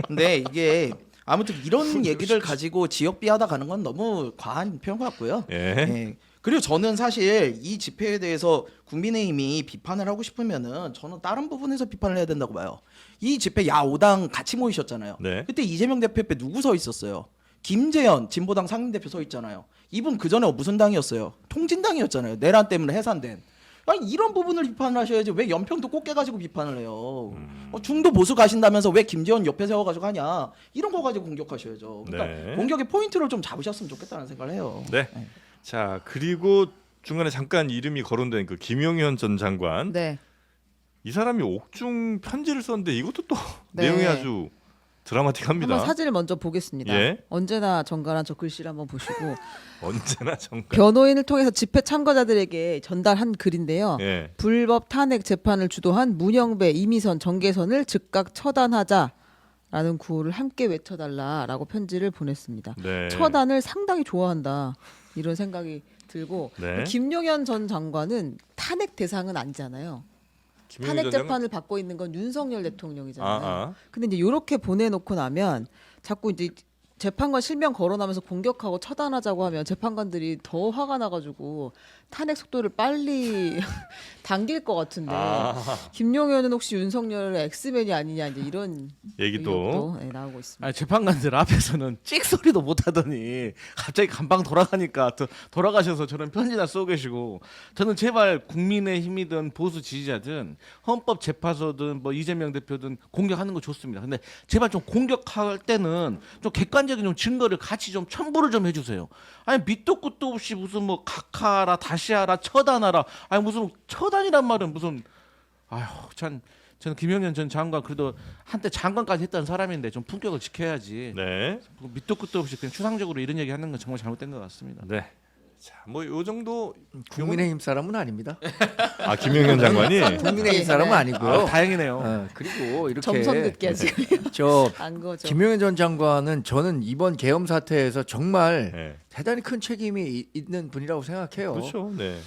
근데 이게 아무튼 이런 얘기를 가지고 지역 비하다 가는 건 너무 과한 표현 같고요. 예. 예. 그리고 저는 사실 이 집회에 대해서 국민의힘이 비판을 하고 싶으면은 저는 다른 부분에서 비판을 해야 된다고 봐요. 이 집회 야5당 같이 모이셨잖아요. 네. 그때 이재명 대표 옆에 누구 서 있었어요? 김재현 진보당 상임대표 서 있잖아요. 이분 그 전에 무슨 당이었어요? 통진당이었잖아요. 내란 때문에 해산된. 아니 이런 부분을 비판을 하셔야지 왜 연평도 꽃게 가지고 비판을 해요? 중도 보수 가신다면서 왜 김재원 옆에 세워가지고 하냐? 이런 거 가지고 공격하셔야죠. 그러니까 네. 공격의 포인트를 좀 잡으셨으면 좋겠다는 생각을 해요. 네. 자 그리고 중간에 잠깐 이름이 거론된 그 김용현 전 장관 네. 이 사람이 옥중 편지를 썼는데 이것도 또 네. 내용이 아주 드라마틱합니다. 한번 사진을 먼저 보겠습니다. 예. 언제나 정갈한 저 글씨를 한번 보시고 언제나 정말. 변호인을 통해서 집회 참가자들에게 전달한 글인데요. 예. 불법 탄핵 재판을 주도한 문영배, 이미선, 정계선을 즉각 처단하자라는 구호를 함께 외쳐달라라고 편지를 보냈습니다. 네. 처단을 상당히 좋아한다 이런 생각이 들고 네. 김용현 전 장관은 탄핵 대상은 아니잖아요. 김용현 탄핵 전 재판을 받고 있는 건 윤석열 대통령이잖아요. 아. 근데 이제 이렇게 보내놓고 나면 자꾸 이제 재판관 실명 거론하면서 공격하고 처단하자고 하면 재판관들이 더 화가 나가지고 탄핵 속도를 빨리 당길 것 같은데 김용현은 혹시 윤석열의 엑스맨이 아니냐 이제 이런 얘기도. 의혹도 네, 나오고 있습니다. 아니, 재판관들 앞에서는 찍 소리도 못 하더니 갑자기 감방 돌아가니까 돌아가셔서 저런 편지나 쓰고 계시고 저는 제발 국민의힘이든 보수 지지자든 헌법재판소든 뭐 이재명 대표든 공격하는 거 좋습니다. 근데 제발 좀 공격할 때는 좀 객관적인 좀 증거를 같이 좀 첨부를 좀 해주세요. 아니 밑도 끝도 없이 무슨 뭐 각하라 다시하라 처단하라 아니 무슨 처단이란 말은 무슨 아휴 참 저는 김용현 전 장관 그래도 한때 장관까지 했던 사람인데 좀 품격을 지켜야지. 네. 밑도 끝도 없이 그냥 추상적으로 이런 얘기 하는 건 정말 잘못된 것 같습니다. 네. 자, 뭐 요 정도 국민의힘 사람은 아닙니다. 아 김용현 장관이 국민의힘 사람은 아니고요. 아, 다행이네요. 그리고 이렇게 점선 듣게 지금 저 안 거죠. 김용현 전 장관은 저는 이번 계엄 사태에서 정말 네. 대단히 큰 책임이 있는 분이라고 생각해요. 그렇죠. 네.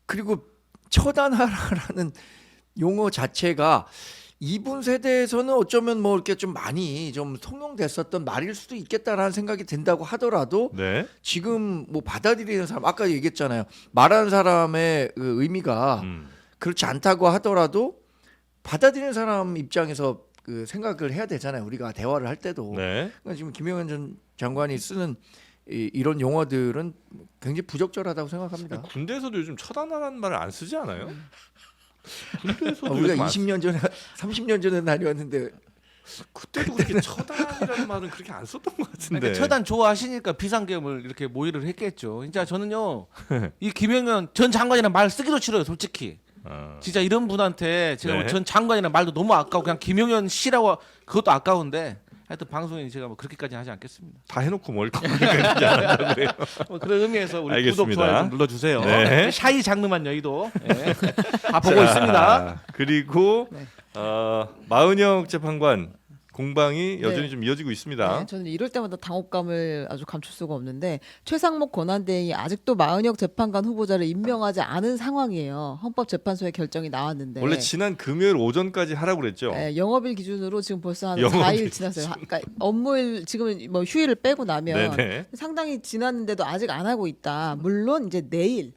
그리고 처단하라는 용어 자체가 이분 세대에서는 어쩌면 뭐 이렇게 좀 많이 좀 통용됐었던 말일 수도 있겠다라는 생각이 든다고 하더라도 네. 지금 뭐 받아들이는 사람 아까 얘기했잖아요. 말하는 사람의 그 의미가 그렇지 않다고 하더라도 받아들이는 사람 입장에서 그 생각을 해야 되잖아요. 우리가 대화를 할 때도. 네. 그러니까 지금 김영현 전 장관이 쓰는 이런 용어들은 굉장히 부적절하다고 생각합니다. 군대에서도 요즘 처단하라는 말을 안 쓰지 않아요? 군대에서도 우리가 요즘 안 20년 전에 30년 전에 다녔는데 그때도 그렇게 처단이라는 말은 그렇게 안 썼던 것 같은데. 그러니까 처단 좋아하시니까 비상계엄을 이렇게 모의를 했겠죠. 진짜 저는요 이 김영현 전 장관이랑 말 쓰기도 싫어요, 솔직히. 진짜 이런 분한테 제가 네. 뭐 전 장관이랑 말도 너무 아까워 그냥 김영현 씨라고 그것도 아까운데 하여튼 방송에 제가 뭐 그렇게까지 하지 않겠습니다. 다 해놓고 뭘 그렇게까지 안 한다고 그래요. 뭐 그런 의미에서 우리 알겠습니다. 구독 좋아요 좀 눌러주세요. 네. 샤이 장르만 여의도 다 보고 있습니다. 그리고 네. 마은영 재판관 공방이 여전히 네. 좀 이어지고 있습니다. 네, 저는 이럴 때마다 당혹감을 아주 감출 수가 없는데 최상목 권한대행이 아직도 마은혁 재판관 후보자를 임명하지 않은 상황이에요. 헌법재판소의 결정이 나왔는데 원래 지난 금요일 오전까지 하라고 그랬죠. 네, 영업일 기준으로 지금 벌써 한 영업일 4일 지났어요. 그러니까 업무일 지금 뭐 휴일을 빼고 나면 네네. 상당히 지났는데도 아직 안 하고 있다. 물론 이제 내일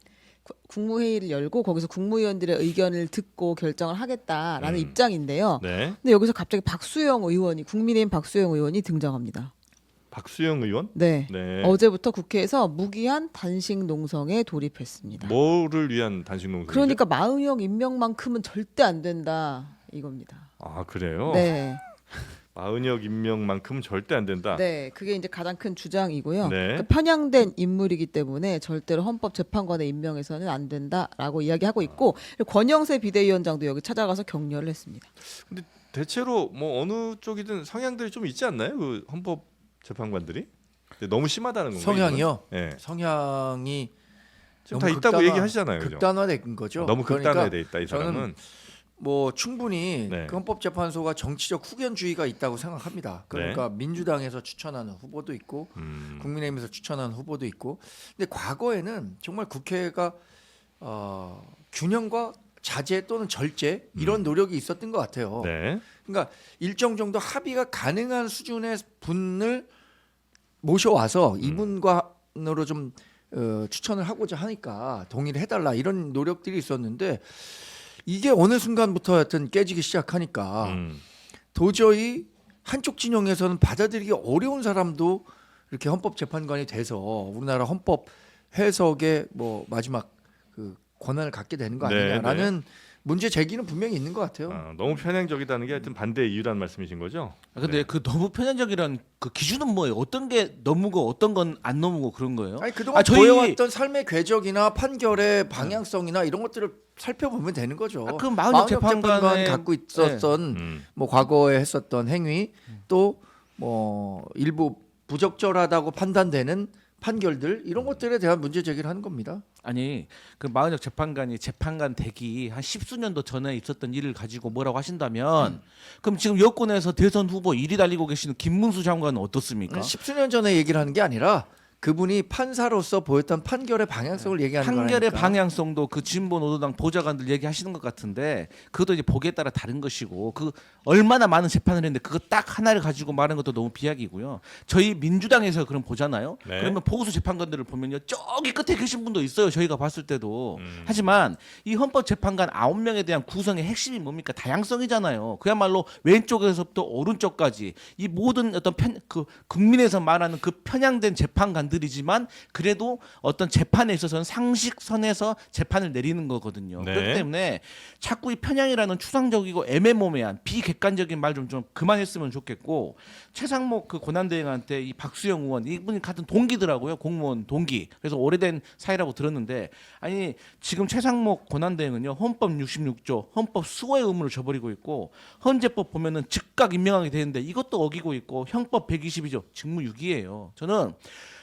국무회의를 열고 거기서 국무위원들의 의견을 듣고 결정을 하겠다라는 입장인데요. 네. 근데 여기서 갑자기 박수영 의원이 국민의힘 박수영 의원이 등장합니다. 박수영 의원. 네. 네. 어제부터 국회에서 무기한 단식 농성에 돌입했습니다. 뭐를 위한 단식 농성이죠? 그러니까 마은영 임명만큼은 절대 안 된다 이겁니다. 아 그래요? 네. 마은혁 임명만큼은 절대 안 된다. 네, 그게 이제 가장 큰 주장이고요. 네. 그러니까 편향된 인물이기 때문에 절대로 헌법재판관에 임명해서는 안 된다라고 이야기하고 있고 권영세 비대위원장도 여기 찾아가서 격려를 했습니다. 근데 대체로 뭐 어느 쪽이든 성향들이 좀 있지 않나요? 그 헌법 재판관들이 너무 심하다는 건가요? 성향이요. 네. 성향이 지금 다 너무 있다고 얘기하시잖아요. 그죠? 극단화된 거죠. 너무 그러니까 극단화돼 있다 이 저는 사람은. 뭐 충분히 네. 그 헌법재판소가 정치적 후견주의가 있다고 생각합니다. 그러니까 민주당에서 추천하는 후보도 있고 국민의힘에서 추천하는 후보도 있고. 근데 과거에는 정말 국회가 균형과 자제 또는 절제 이런 노력이 있었던 것 같아요. 네. 그러니까 일정 정도 합의가 가능한 수준의 분을 모셔와서 이분과로 좀 추천을 하고자 하니까 동의를 해달라 이런 노력들이 있었는데 이게 어느 순간부터 하여튼 깨지기 시작하니까 도저히 한쪽 진영에서는 받아들이기 어려운 사람도 이렇게 헌법재판관이 돼서 우리나라 헌법 해석의 뭐 마지막 그 권한을 갖게 되는 거 아니냐라는 문제 제기는 분명히 있는 것 같아요. 너무 편향적이다는 게 하여튼 반대의 이유라는 말씀이신 거죠? 근데 그 너무 편향적이란 그 기준은 뭐예요? 어떤 게 너무고 어떤 건 안 너무고 그런 거예요? 아니 그동안 보여왔던 삶의 궤적이나 판결의 방향성이나 이런 것들을 살펴보면 되는 거죠. 그럼 마은혁 재판관이 갖고 있었던 뭐 과거에 했었던 행위 또 뭐 일부 부적절하다고 판단되는 판결들 이런 것들에 대한 문제 제기를 하는 겁니다. 아니 그 마은혁 재판관이 재판관 되기 한 10수년도 전에 있었던 일을 가지고 뭐라고 하신다면 그럼 지금 여권에서 대선 후보 1위 달리고 계시는 김문수 장관은 어떻습니까? 10수년 전에 얘기를 하는 게 아니라 그분이 판사로서 보였던 판결의 방향성을 얘기하는 거니까. 판결의 방향성도 그 진보 노동당 보좌관들 얘기하시는 것 같은데 그것도 이제 보기에 따라 다른 것이고 그 얼마나 많은 재판을 했는데 그거 딱 하나를 가지고 말하는 것도 너무 비약이고요. 저희 민주당에서 그럼 보잖아요. 네. 그러면 보수 재판관들을 보면요. 저기 끝에 계신 분도 있어요. 저희가 봤을 때도. 하지만 이 헌법재판관 9명에 대한 구성의 핵심이 뭡니까? 다양성이잖아요. 그야말로 왼쪽에서부터 오른쪽까지 이 모든 어떤 국민에서 말하는 그 편향된 재판관 들이지만 그래도 어떤 재판에 있어서는 상식선에서 재판을 내리는 거거든요. 네. 그렇기 때문에 자꾸 이 편향이라는 추상적이고 애매모매한 비객관적인 말 좀 그만했으면 좋겠고 최상목 그 권한대행한테 이 박수영 의원 이분이 같은 동기더라고요. 공무원 동기. 그래서 오래된 사이라고 들었는데 아니 지금 최상목 권한대행은요. 헌법 66조 헌법 수호의 의무를 저버리고 있고 헌재법 보면은 즉각 임명하게 되는데 이것도 어기고 있고 형법 122조 직무유기예요. 저는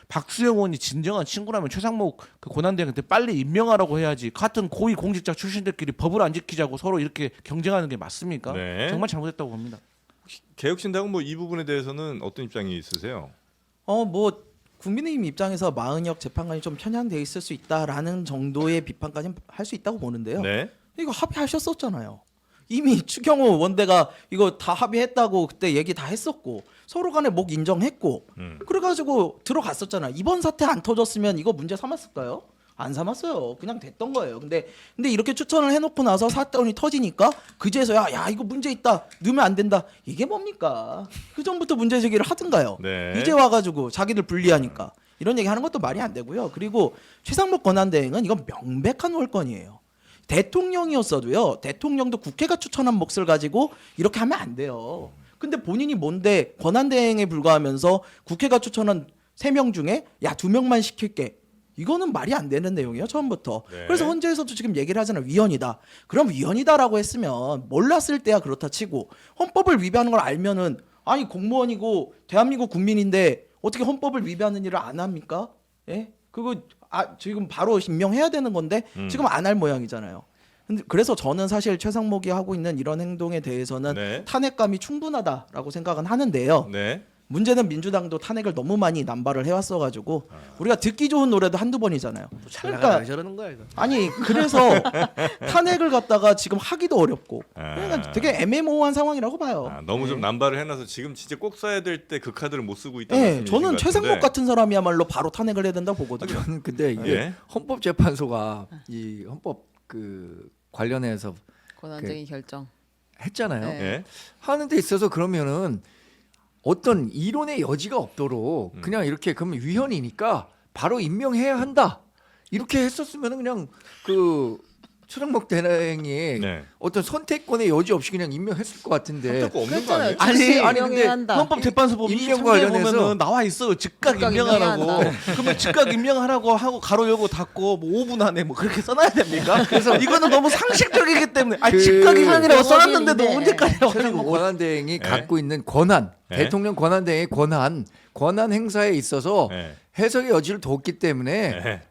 박수영 의원이 진정한 친구라면 최상목 그 권한대행한테 빨리 임명하라고 해야지 같은 고위 공직자 출신들끼리 법을 안 지키자고 서로 이렇게 경쟁하는 게 맞습니까? 네. 정말 잘못했다고 봅니다. 개혁신당은 뭐 이 부분에 대해서는 어떤 입장이 있으세요? 뭐 국민의힘 입장에서 마은혁 재판관이 좀 편향돼 있을 수 있다라는 정도의 비판까지는 할 수 있다고 보는데요. 네. 이거 합의하셨었잖아요. 이미 추경호 원대가 이거 다 합의했다고 그때 얘기 다 했었고 서로 간에 목 인정했고 그래가지고 들어갔었잖아. 이번 사태 안 터졌으면 이거 문제 삼았을까요? 안 삼았어요. 그냥 됐던 거예요. 근데 이렇게 추천을 해놓고 나서 사건이 터지니까 그제서야 야 이거 문제 있다. 넣으면 안 된다. 이게 뭡니까? 그 전부터 문제 제기를 하든가요. 네. 이제 와가지고 자기들 불리하니까 이런 얘기 하는 것도 말이 안 되고요. 그리고 최상목 권한대행은 이건 명백한 월권이에요. 대통령이었어도요. 대통령도 국회가 추천한 몫을 가지고 이렇게 하면 안 돼요. 근데 본인이 뭔데 권한대행에 불과하면서 국회가 추천한 3명 중에 야 2명만 시킬게. 이거는 말이 안 되는 내용이에요. 처음부터. 네. 그래서 헌재에서도 지금 얘기를 하잖아요. 위헌이다. 그럼 위헌이다라고 했으면 몰랐을 때야 그렇다 치고 헌법을 위반하는 걸 알면은 아니 공무원이고 대한민국 국민인데 어떻게 헌법을 위반하는 일을 안 합니까? 예? 그거 지금 바로 임명해야 되는 건데 지금 안 할 모양이잖아요. 근데 그래서 저는 사실 최상목이 하고 있는 이런 행동에 대해서는 네. 탄핵감이 충분하다라고 생각은 하는데요. 네. 문제는 민주당도 탄핵을 너무 많이 남발을 해왔어가지고 우리가 듣기 좋은 노래도 한두 번이잖아요. 잘 나가다 저러는 거야 이거. 아니 그래서 탄핵을 갖다가 지금 하기도 어렵고 그러니까 되게 애매모호한 상황이라고 봐요. 너무 좀 남발을 해놔서 지금 진짜 꼭 써야 될 때 그 카드를 못 쓰고 있다는 네, 말씀이신 저는 것 최상목 같은데. 같은 사람이야말로 바로 탄핵을 해야 된다 보거든요. 저는 근데 이게 예. 헌법재판소가 이 헌법 그 관련해서 권한쟁의 결정. 했잖아요. 네. 예. 하는 데 있어서 그러면은 어떤 이론의 여지가 없도록 그냥 이렇게 그러면 위헌이니까 바로 임명해야 한다. 이렇게 했었으면은 그냥 그 최상목 대행이 네. 어떤 선택권의 여지 없이 그냥 임명했을 것 같은데. 선택권 없는 거 아니에요? 그랬잖아요. 아니 임명해야 근데 한다. 헌법재판소 보면 임명 23조에 관련해서 보면은 나와 있어. 즉각 즉각 임명하라고. 임명해야 그러면 즉각 임명하라고 하고 가로 열고 닫고 뭐 5분 안에 뭐 그렇게 써놔야 됩니까? 그래서 이거는 너무 상식적이기 때문에 아니 그 즉각 임명이라고 영업인인데. 써놨는데도 언제까지라고 최상목 권한대행이 네. 갖고 있는 권한, 네. 대통령 권한대행의 권한 행사에 있어서 네. 해석의 여지를 뒀기 때문에 네.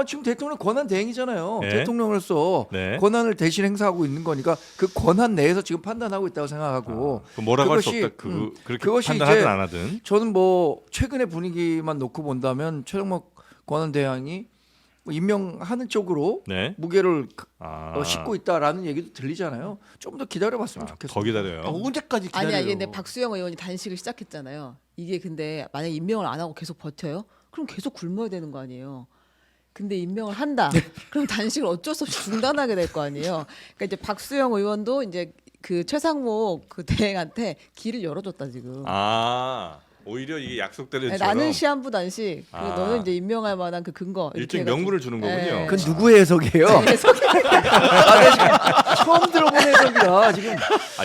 지금 대통령 권한 대행이잖아요. 네. 대통령으로서 네. 권한을 대신 행사하고 있는 거니까 그 권한 내에서 지금 판단하고 있다고 생각하고 그 뭐라고 할 수 그것이, 없다. 그렇게 그것이 판단하든 이제 안 하든. 저는 뭐 최근의 분위기만 놓고 본다면 최상목 권한 대행이 뭐 임명하는 쪽으로 네. 무게를 아. 싣고 있다라는 얘기도 들리잖아요. 좀 더 기다려봤으면 좋겠어요. 더 기다려요. 언제까지 기다려요? 아니야 이게 근데 박수영 의원이 단식을 시작했잖아요. 이게 근데 만약 임명을 안 하고 계속 버텨요? 그럼 계속 굶어야 되는 거 아니에요. 근데 임명을 한다. 그럼 단식을 어쩔 수 없이 중단하게 될 거 아니에요. 그러니까 이제 박수영 의원도 이제 그 최상목 그 대행한테 길을 열어줬다 지금. 오히려 이게 약속대로 네, 나는 시한부 단식. 그리고 아. 너는 이제 임명할 만한 그 근거. 이렇게 일종의 해가지고. 명분을 주는 거군요. 네. 그건 누구의 해석이에요? 처음 들어본 해석이야 지금.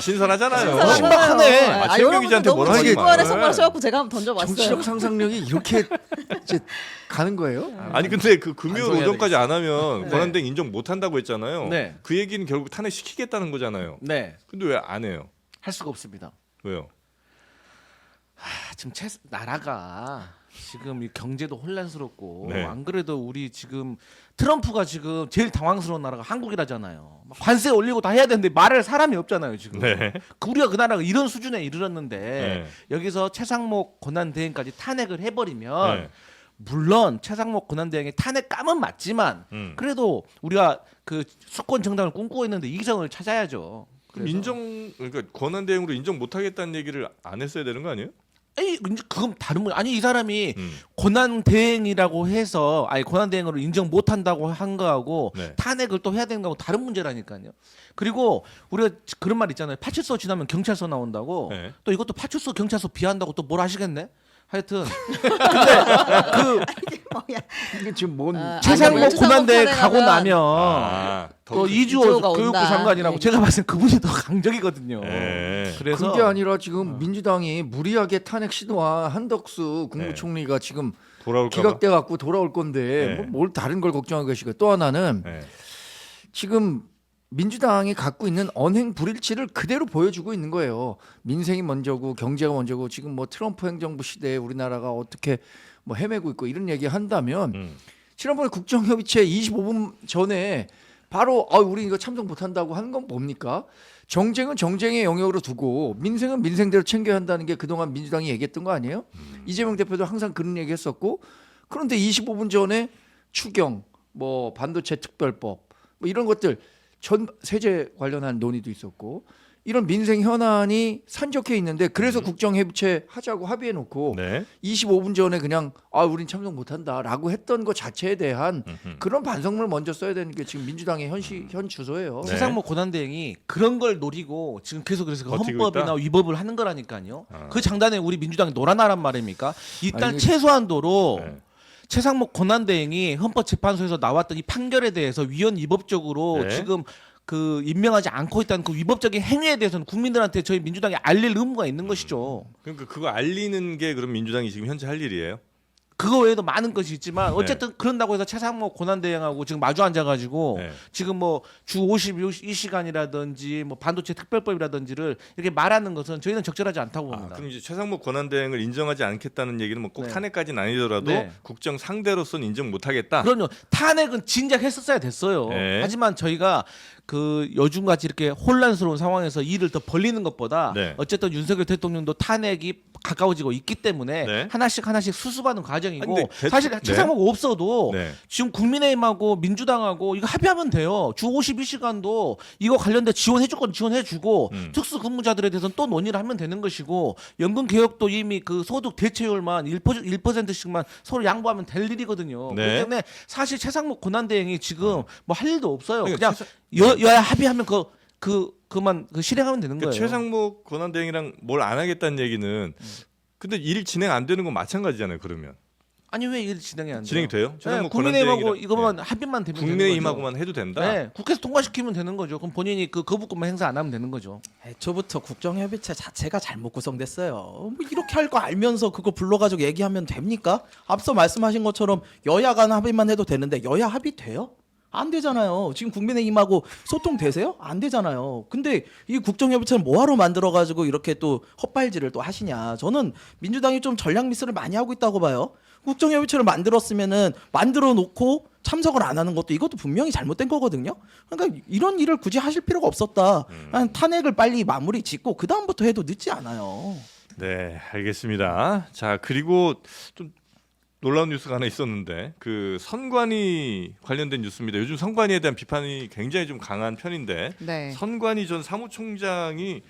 신선하잖아요. 신박하네. 최영규 기자한테 뭐라 하지 이거 안에 마요. 선발하셔갖고 제가 한번 던져봤어요. 정치적 상상력이 이렇게 이제 가는 거예요? 아니 근데 그 금요일 반성해야 오전까지 안 하면 네. 권한대행 인정 못 한다고 했잖아요. 네. 그 얘기는 결국 탄핵 시키겠다는 거잖아요. 네. 근데 왜 안 해요? 할 수가 없습니다. 왜요? 지금 나라가 지금 이 경제도 혼란스럽고 네. 안 그래도 우리 지금 트럼프가 지금 제일 당황스러운 나라가 한국이라잖아요. 막 관세 올리고 다 해야 되는데 말할 사람이 없잖아요 지금. 네. 우리가 그 나라가 이런 수준에 이르렀는데 네. 여기서 최상목 권한대행까지 탄핵을 해버리면 네. 물론 최상목 권한대행의 탄핵감은 맞지만 그래도 우리가 그 수권 정당을 꿈꾸고 있는데 이성을 찾아야죠. 그럼 그러니까 권한대행으로 인정 못 하겠다는 얘기를 안 했어야 되는 거 아니에요? 에이, 그건 다른 문. 아니 이 사람이 음. 권한 대행이라고 해서 아니 권한 대행으로 인정 못 한다고 한 거하고 네. 탄핵을 또 해야 되는 거하고 다른 문제라니까요. 그리고 우리가 그런 말 있잖아요. 파출소 지나면 경찰서 나온다고. 네. 또 이것도 파출소 경찰서 비한다고 또 뭘 하시겠네? 하여튼 근데 이게 지금 뭔 최상목 최상목 권한대행 탄핵하면- 가고 나면 또 이주호 이주호가 교육부 온다. 장관이라고 네. 제가 봤을 때 그분이 더 강적이거든요. 네. 그래서 그게 아니라 지금 민주당이 무리하게 탄핵 시도한 한덕수 국무총리가 지금 돌아올까 봐. 기각돼 갖고 돌아올 건데 네. 뭘 다른 걸 걱정하고 계시고 또 하나는 네. 지금 민주당이 갖고 있는 언행 불일치를 그대로 보여주고 있는 거예요. 민생이 먼저고 경제가 먼저고 지금 뭐 트럼프 행정부 시대에 우리나라가 어떻게 뭐 헤매고 있고 이런 얘기 한다면 지난번에 국정협의체 25분 전에 바로 우리 이거 참석 못한다고 하는 건 뭡니까? 정쟁은 정쟁의 영역으로 두고 민생은 민생대로 챙겨야 한다는 게 그동안 민주당이 얘기했던 거 아니에요? 이재명 대표도 항상 그런 얘기했었고 그런데 25분 전에 추경, 뭐 반도체 특별법 뭐 이런 것들 전 세제 관련한 논의도 있었고 이런 민생 현안이 산적해 있는데 그래서 국정해부체 하자고 합의해 놓고 네. 25분 전에 그냥 우린 참석 못한다라고 했던 것 자체에 대한 그런 반성문을 먼저 써야 되는 게 지금 민주당의 현 주소예요. 네. 최상목 권한대행이 그런 걸 노리고 지금 계속 그래서 그 버티고 헌법이나 있다? 위법을 하는 거라니까요. 그 장단에 우리 민주당이 놀아나란 말입니까? 일단 아니, 최소한도로 네. 최상목 권한대행이 헌법재판소에서 나왔던 이 판결에 대해서 위헌 위법적으로 네. 지금 그 임명하지 않고 있다는 그 위법적인 행위에 대해서는 국민들한테 저희 민주당이 알릴 의무가 있는 것이죠. 그러니까 그거 알리는 게 그럼 민주당이 지금 현재 할 일이에요? 그거 외에도 많은 것이 있지만 네. 어쨌든 그런다고 해서 최상목 권한대행하고 지금 마주 앉아가지고 네. 지금 뭐 주 52시간이라든지 뭐 반도체 특별법이라든지를 이렇게 말하는 것은 저희는 적절하지 않다고 봅니다. 그럼 이제 최상목 권한대행을 인정하지 않겠다는 얘기는 뭐 꼭 네. 탄핵까지는 아니더라도 네. 국정 상대로서는 인정 못하겠다. 그럼요. 탄핵은 진작 했었어야 됐어요. 네. 하지만 저희가 그 요즘같이 이렇게 혼란스러운 상황에서 일을 더 벌리는 것보다 네. 어쨌든 윤석열 대통령도 탄핵이 가까워지고 있기 때문에 네. 하나씩 수습하는 과정이고 아니, 근데 사실 네. 최상목 없어도 네. 지금 국민의힘하고 민주당하고 이거 합의하면 돼요. 주 52시간도 이거 관련된 지원해줄 건 지원해주고 특수 근무자들에 대해서는 또 논의를 하면 되는 것이고 연금 개혁도 이미 그 소득 대체율만 1%씩만 서로 양보하면 될 일이거든요. 네. 그렇기 때문에 사실 최상목 권한대행이 지금 뭐 할 일도 없어요. 그러니까 그냥 여야 합의하면 그만 실행하면 되는 그 거예요. 최상목 권한대행이랑 뭘 안 하겠다는 얘기는 근데 일 진행 안 되는 건 마찬가지잖아요. 그러면 아니 왜 일 진행이 안 돼요? 진행이 돼요? 네, 최상목 국민의힘하고 권한대행이랑- 이거만 합의만 되면 되는 거죠. 국민의힘하고만 해도 된다. 네, 국회에서 통과시키면 되는 거죠. 그럼 본인이 그 거부권만 행사 안 하면 되는 거죠. 애초부터 국정협의체 자체가 잘못 구성됐어요. 뭐 이렇게 할 거 알면서 그거 불러가지고 얘기하면 됩니까? 앞서 말씀하신 것처럼 여야 간 합의만 해도 되는데 여야 합의 돼요? 안 되잖아요. 지금 국민의힘하고 소통 되세요? 안 되잖아요. 근데 이 국정협의체는 뭐하러 만들어가지고 이렇게 또 헛발질을 또 하시냐. 저는 민주당이 좀 전략 미스를 많이 하고 있다고 봐요. 국정협의체를 만들었으면은 만들어 놓고 참석을 안 하는 것도 이것도 분명히 잘못된 거거든요. 그러니까 이런 일을 굳이 하실 필요가 없었다. 그냥 탄핵을 빨리 마무리 짓고 그 다음부터 해도 늦지 않아요. 네, 알겠습니다. 자, 그리고 좀 놀라운 뉴스가 하나 있었는데 그 선관위 관련된 뉴스입니다. 요즘 선관위에 대한 비판이 굉장히 좀 강한 편인데 네. 선관위 전 사무총장이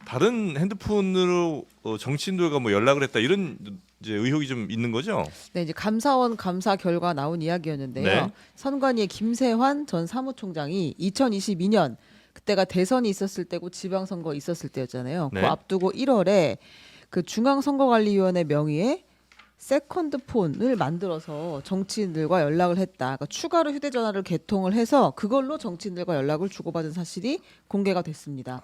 다른 핸드폰으로 정치인들과 뭐 연락을 했다 이런 이제 의혹이 좀 있는 거죠. 네, 이제 감사원 감사 결과 나온 이야기였는데요. 네. 선관위의 김세환 전 사무총장이 2022년 그때가 대선이 있었을 때고 지방선거 있었을 때였잖아요. 네. 그 앞두고 1월에 그 중앙선거관리위원회 명의의 세컨드폰을 만들어서 정치인들과 연락을 했다. 그러니까 추가로 휴대전화를 개통을 해서 그걸로 정치인들과 연락을 주고받은 사실이 공개가 됐습니다.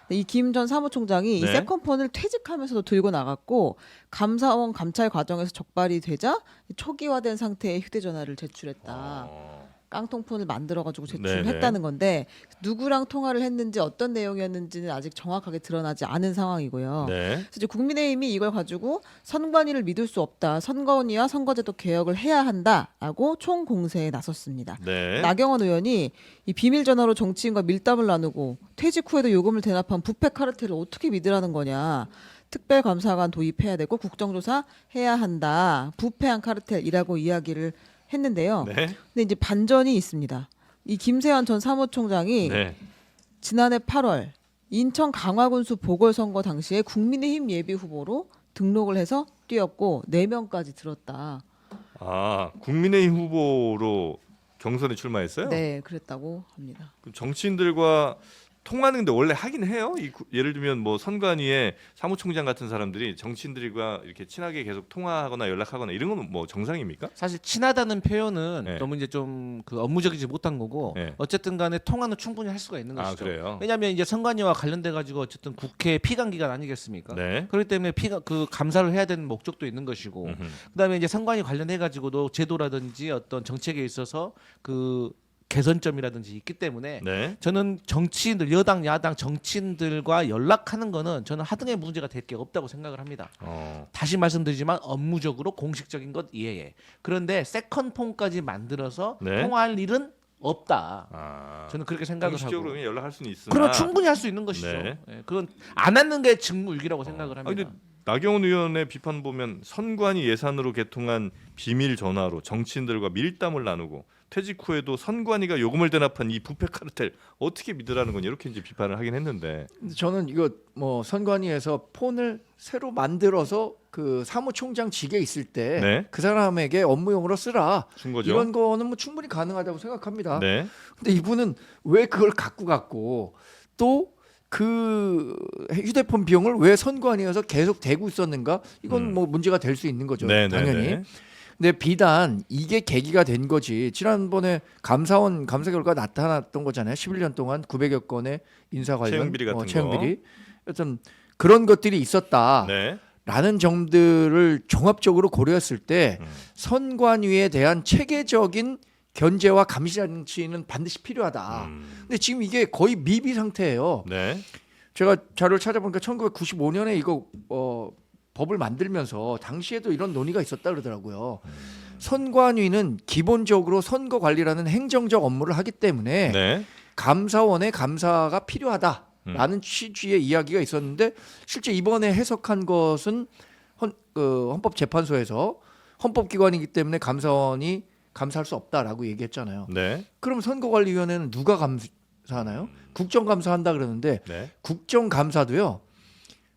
이 김 전 사무총장이 이 네. 세컨폰을 퇴직하면서도 들고 나갔고 감사원 감찰 과정에서 적발이 되자 초기화된 상태의 휴대전화를 제출했다. 깡통폰을 만들어가지고 제출을 네네. 했다는 건데 누구랑 통화를 했는지 어떤 내용이었는지는 아직 정확하게 드러나지 않은 상황이고요. 네. 그래서 이제 국민의힘이 이걸 가지고 선관위를 믿을 수 없다. 선관위와 선거제도 개혁을 해야 한다라고 총공세에 나섰습니다. 네. 나경원 의원이 이 비밀 전화로 정치인과 밀담을 나누고 퇴직 후에도 요금을 대납한 부패 카르텔을 어떻게 믿으라는 거냐. 특별감사관 도입해야 되고 국정조사 해야 한다. 부패한 카르텔이라고 이야기를 했는데요. 네. 근데 이제 반전이 있습니다. 이 김세환 전 사무총장이 네. 지난해 8월 인천 강화군수 보궐선거 당시에 국민의힘 예비 후보로 등록을 해서 뛰었고 4명까지 들었다. 아, 국민의힘 후보로 경선에 출마했어요? 네, 그랬다고 합니다. 그럼 정치인들과 통하는 데 원래 하긴 해요. 예를 들면 뭐 선관위에 사무총장 같은 사람들이 정치인들과 이렇게 친하게 계속 통화하거나 연락하거나 이런 건 뭐 정상입니까? 사실 친하다는 표현은 네. 너무 이제 좀 그 업무적이지 못한 거고 네. 어쨌든 간에 통화는 충분히 할 수가 있는 아, 것이죠. 그래요? 왜냐하면 이제 선관위와 관련돼 가지고 어쨌든 국회 피감 기간 아니겠습니까? 네. 그렇기 때문에 그 감사를 해야 되는 목적도 있는 것이고 음흠. 그다음에 이제 선관위 관련해 가지고도 제도라든지 어떤 정책에 있어서 그 개선점이라든지 있기 때문에 네. 저는 정치인들 여당 야당 정치인들과 연락하는 거는 저는 하등의 문제가 될 게 없다고 생각을 합니다. 다시 말씀드리지만 업무적으로 공식적인 것 이해해. 그런데 세컨폰까지 만들어서 네. 통화할 일은 없다. 아. 저는 그렇게 생각을 공식적으로 하고. 연락할 수는 있으나 그럼 충분히 할 수 있는 것이죠. 네. 예, 그건 안 하는 게 직무유기라고 생각을 아, 합니다. 근데 나경원 의원의 비판 보면 선관위 예산으로 개통한 비밀 전화로 정치인들과 밀담을 나누고 퇴직 후에도 선관위가 요금을 대납한 이 부패 카르텔 어떻게 믿으라는 건 이렇게 이제 비판을 하긴 했는데. 근데 저는 이거 뭐 선관위에서 폰을 새로 만들어서 그 사무총장 직에 있을 때 그 네. 사람에게 업무용으로 쓰라 준 거죠. 이런 거는 뭐 충분히 가능하다고 생각합니다. 네. 근데 이분은 왜 그걸 갖고 갔고 또 그 휴대폰 비용을 왜 선관위에서 계속 대고 있었는가? 이건 뭐 문제가 될 수 있는 거죠. 네, 네, 당연히. 네. 근데 비단 이게 계기가 된 거지. 지난번에 감사원 감사 결과 나타났던 거잖아요. 11년 동안 900여 건의 인사 관련 채용 비리 같은 거. 채용 비리. 여튼 그런 것들이 있었다라는 네. 점들을 종합적으로 고려했을 때 선관위에 대한 체계적인 견제와 감시 장치는 반드시 필요하다. 근데 지금 이게 거의 미비 상태예요. 네. 제가 자료를 찾아보니까 1995년에 이거 법을 만들면서 당시에도 이런 논의가 있었다 그러더라고요. 선관위는 기본적으로 선거 관리라는 행정적 업무를 하기 때문에 네. 감사원의 감사가 필요하다라는 취지의 이야기가 있었는데 실제 이번에 해석한 것은 헌법재판소에서 헌법기관이기 때문에 감사원이 감사할 수 없다라고 얘기했잖아요. 네. 그럼 선거관리위원회는 누가 감사하나요? 국정감사한다 그러는데 네. 국정감사도요.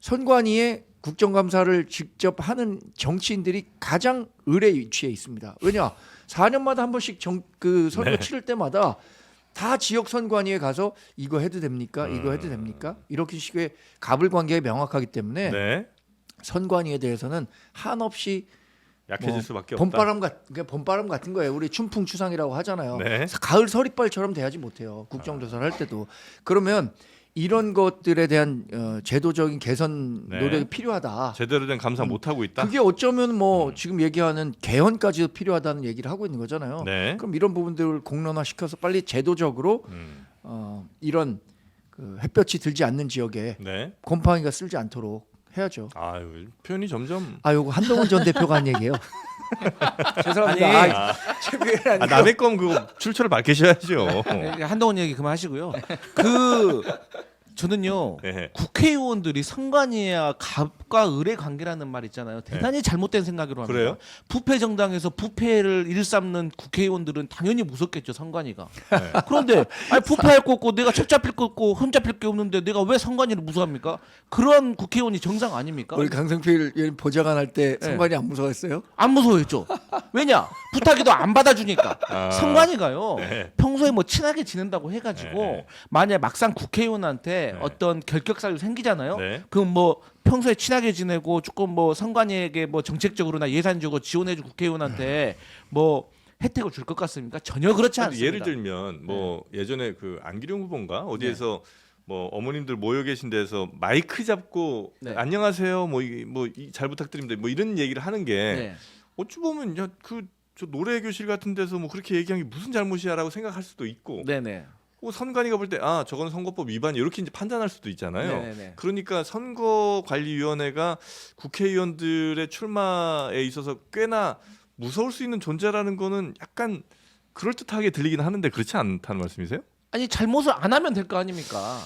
선관위에 국정감사를 직접 하는 정치인들이 가장 의뢰 위치에 있습니다. 왜냐? 4년마다 한 번씩 그 선거 네. 치를 때마다 다 지역 선관위에 가서 이거 해도 됩니까? 이거 해도 됩니까? 이렇게 식의 가불관계가 명확하기 때문에 네. 선관위에 대해서는 한없이 약해질 수밖에 없다. 봄바람 같은 거예요. 우리 춘풍추상이라고 하잖아요. 네. 가을 서리빨처럼 대하지 못해요. 국정조사를 할 때도. 그러면 이런 것들에 대한 제도적인 개선 네. 노력이 필요하다. 제대로 된 감사 못 하고 있다. 그게 어쩌면 뭐 지금 얘기하는 개헌까지도 필요하다는 얘기를 하고 있는 거잖아요. 네. 그럼 이런 부분들을 공론화시켜서 빨리 제도적으로 이런 그 햇볕이 들지 않는 지역에 네. 곰팡이가 쓸지 않도록 해야죠. 아유, 표현이 점점 요거 한동훈 전 대표가 한 얘기예요. 죄송합니다. 아니, 남의 건 그거 출처를 밝히셔야죠. 한동훈 얘기 그만하시고요. 저는요 네. 국회의원들이 선관위와 갑과 을의 관계라는 말 있잖아요. 대단히 잘못된 생각으로 합니다. 그래요? 부패 정당에서 부패를 일삼는 국회의원들은 당연히 무섭겠죠, 선관위가. 네. 그런데 아니, 부패할 거 없고 내가 책 잡힐 거 없고 흠 잡힐 게 없는데 내가 왜 선관위를 무서워합니까? 그런 국회의원이 정상 아닙니까? 우리 강성필 의원 보좌관 할 때 선관위 안 무서웠어요? 안 무서워했죠. 왜냐? 부탁해도 안 받아주니까. 선관위가요. 네. 평소에 뭐 친하게 지낸다고 해가지고 네. 만약 막상 국회의원한테 네. 어떤 결격사유 생기잖아요. 네. 그럼 뭐 평소에 친하게 지내고 조금 뭐 선관위에게 뭐 정책적으로나 예산적으로 지원해준 국회의원한테 뭐 혜택을 줄 것 같습니까? 전혀 그렇지 않습니다. 예를 들면 뭐 예전에 그 안기룡 후보인가 어디에서 뭐 어머님들 모여 계신 데서 마이크 잡고 네. 안녕하세요 잘 부탁드립니다 뭐 이런 얘기를 하는 게 네. 어찌 보면 저 노래 교실 같은 데서 뭐 그렇게 얘기한 게 무슨 잘못이야라고 생각할 수도 있고 네네. 선관위가 볼 때 저건 선거법 위반 이렇게 이제 판단할 수도 있잖아요. 네네네. 그러니까 선거관리위원회가 국회의원들의 출마에 있어서 꽤나 무서울 수 있는 존재라는 거는 약간 그럴듯하게 들리긴 하는데 그렇지 않다는 말씀이세요? 아니 잘못을 안 하면 될 거 아닙니까?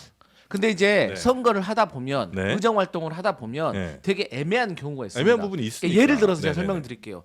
근데 이제 네. 선거를 하다 보면 네. 의정 활동을 하다 보면 네. 되게 애매한 경우가 있습니다. 애매한 부분이 있으니까. 예를 들어서 제가 네네네. 설명을 드릴게요.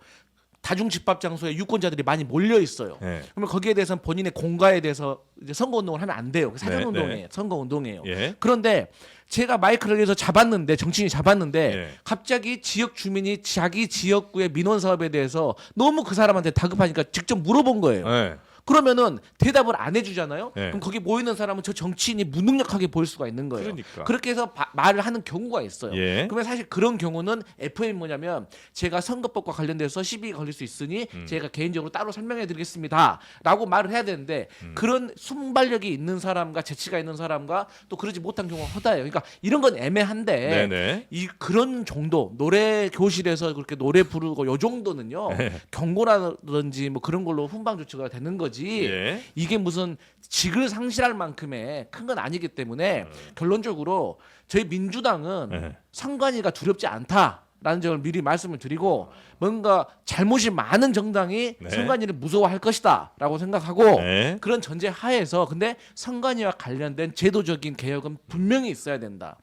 다중 집합 장소에 유권자들이 많이 몰려 있어요. 네. 그러면 거기에 대해서는 본인의 공가에 대해서 이제 선거 운동을 하면 안 돼요. 사전 네, 운동이에요. 네. 선거 운동이에요. 예. 그런데 제가 마이크를 해서 잡았는데 정치인이 잡았는데 예. 갑자기 지역 주민이 자기 지역구의 민원 사업에 대해서 너무 그 사람한테 다급하니까 직접 물어본 거예요. 네. 그러면은 대답을 안 해주잖아요. 네. 그럼 거기 모이는 사람은 저 정치인이 무능력하게 보일 수가 있는 거예요. 그러니까. 그렇게 해서 말을 하는 경우가 있어요. 예. 그러면 사실 그런 경우는 FM이 뭐냐면 제가 선거법과 관련돼서 시비 걸릴 수 있으니 제가 개인적으로 따로 설명해드리겠습니다라고 말을 해야 되는데 그런 순발력이 있는 사람과 재치가 있는 사람과 또 그러지 못한 경우가 허다해요. 그러니까 이런 건 애매한데 네네. 이 그런 정도 노래 교실에서 그렇게 노래 부르고 요 정도는요 경고라든지 뭐 그런 걸로 훈방 조치가 되는 거지. 예. 이게 무슨 직을 상실할 만큼의 큰 건 아니기 때문에 결론적으로 저희 민주당은 네. 선관위가 두렵지 않다라는 점을 미리 말씀을 드리고 뭔가 잘못이 많은 정당이 네. 선관위를 무서워할 것이다라고 생각하고 네. 그런 전제 하에서 근데 선관위와 관련된 제도적인 개혁은 분명히 있어야 된다.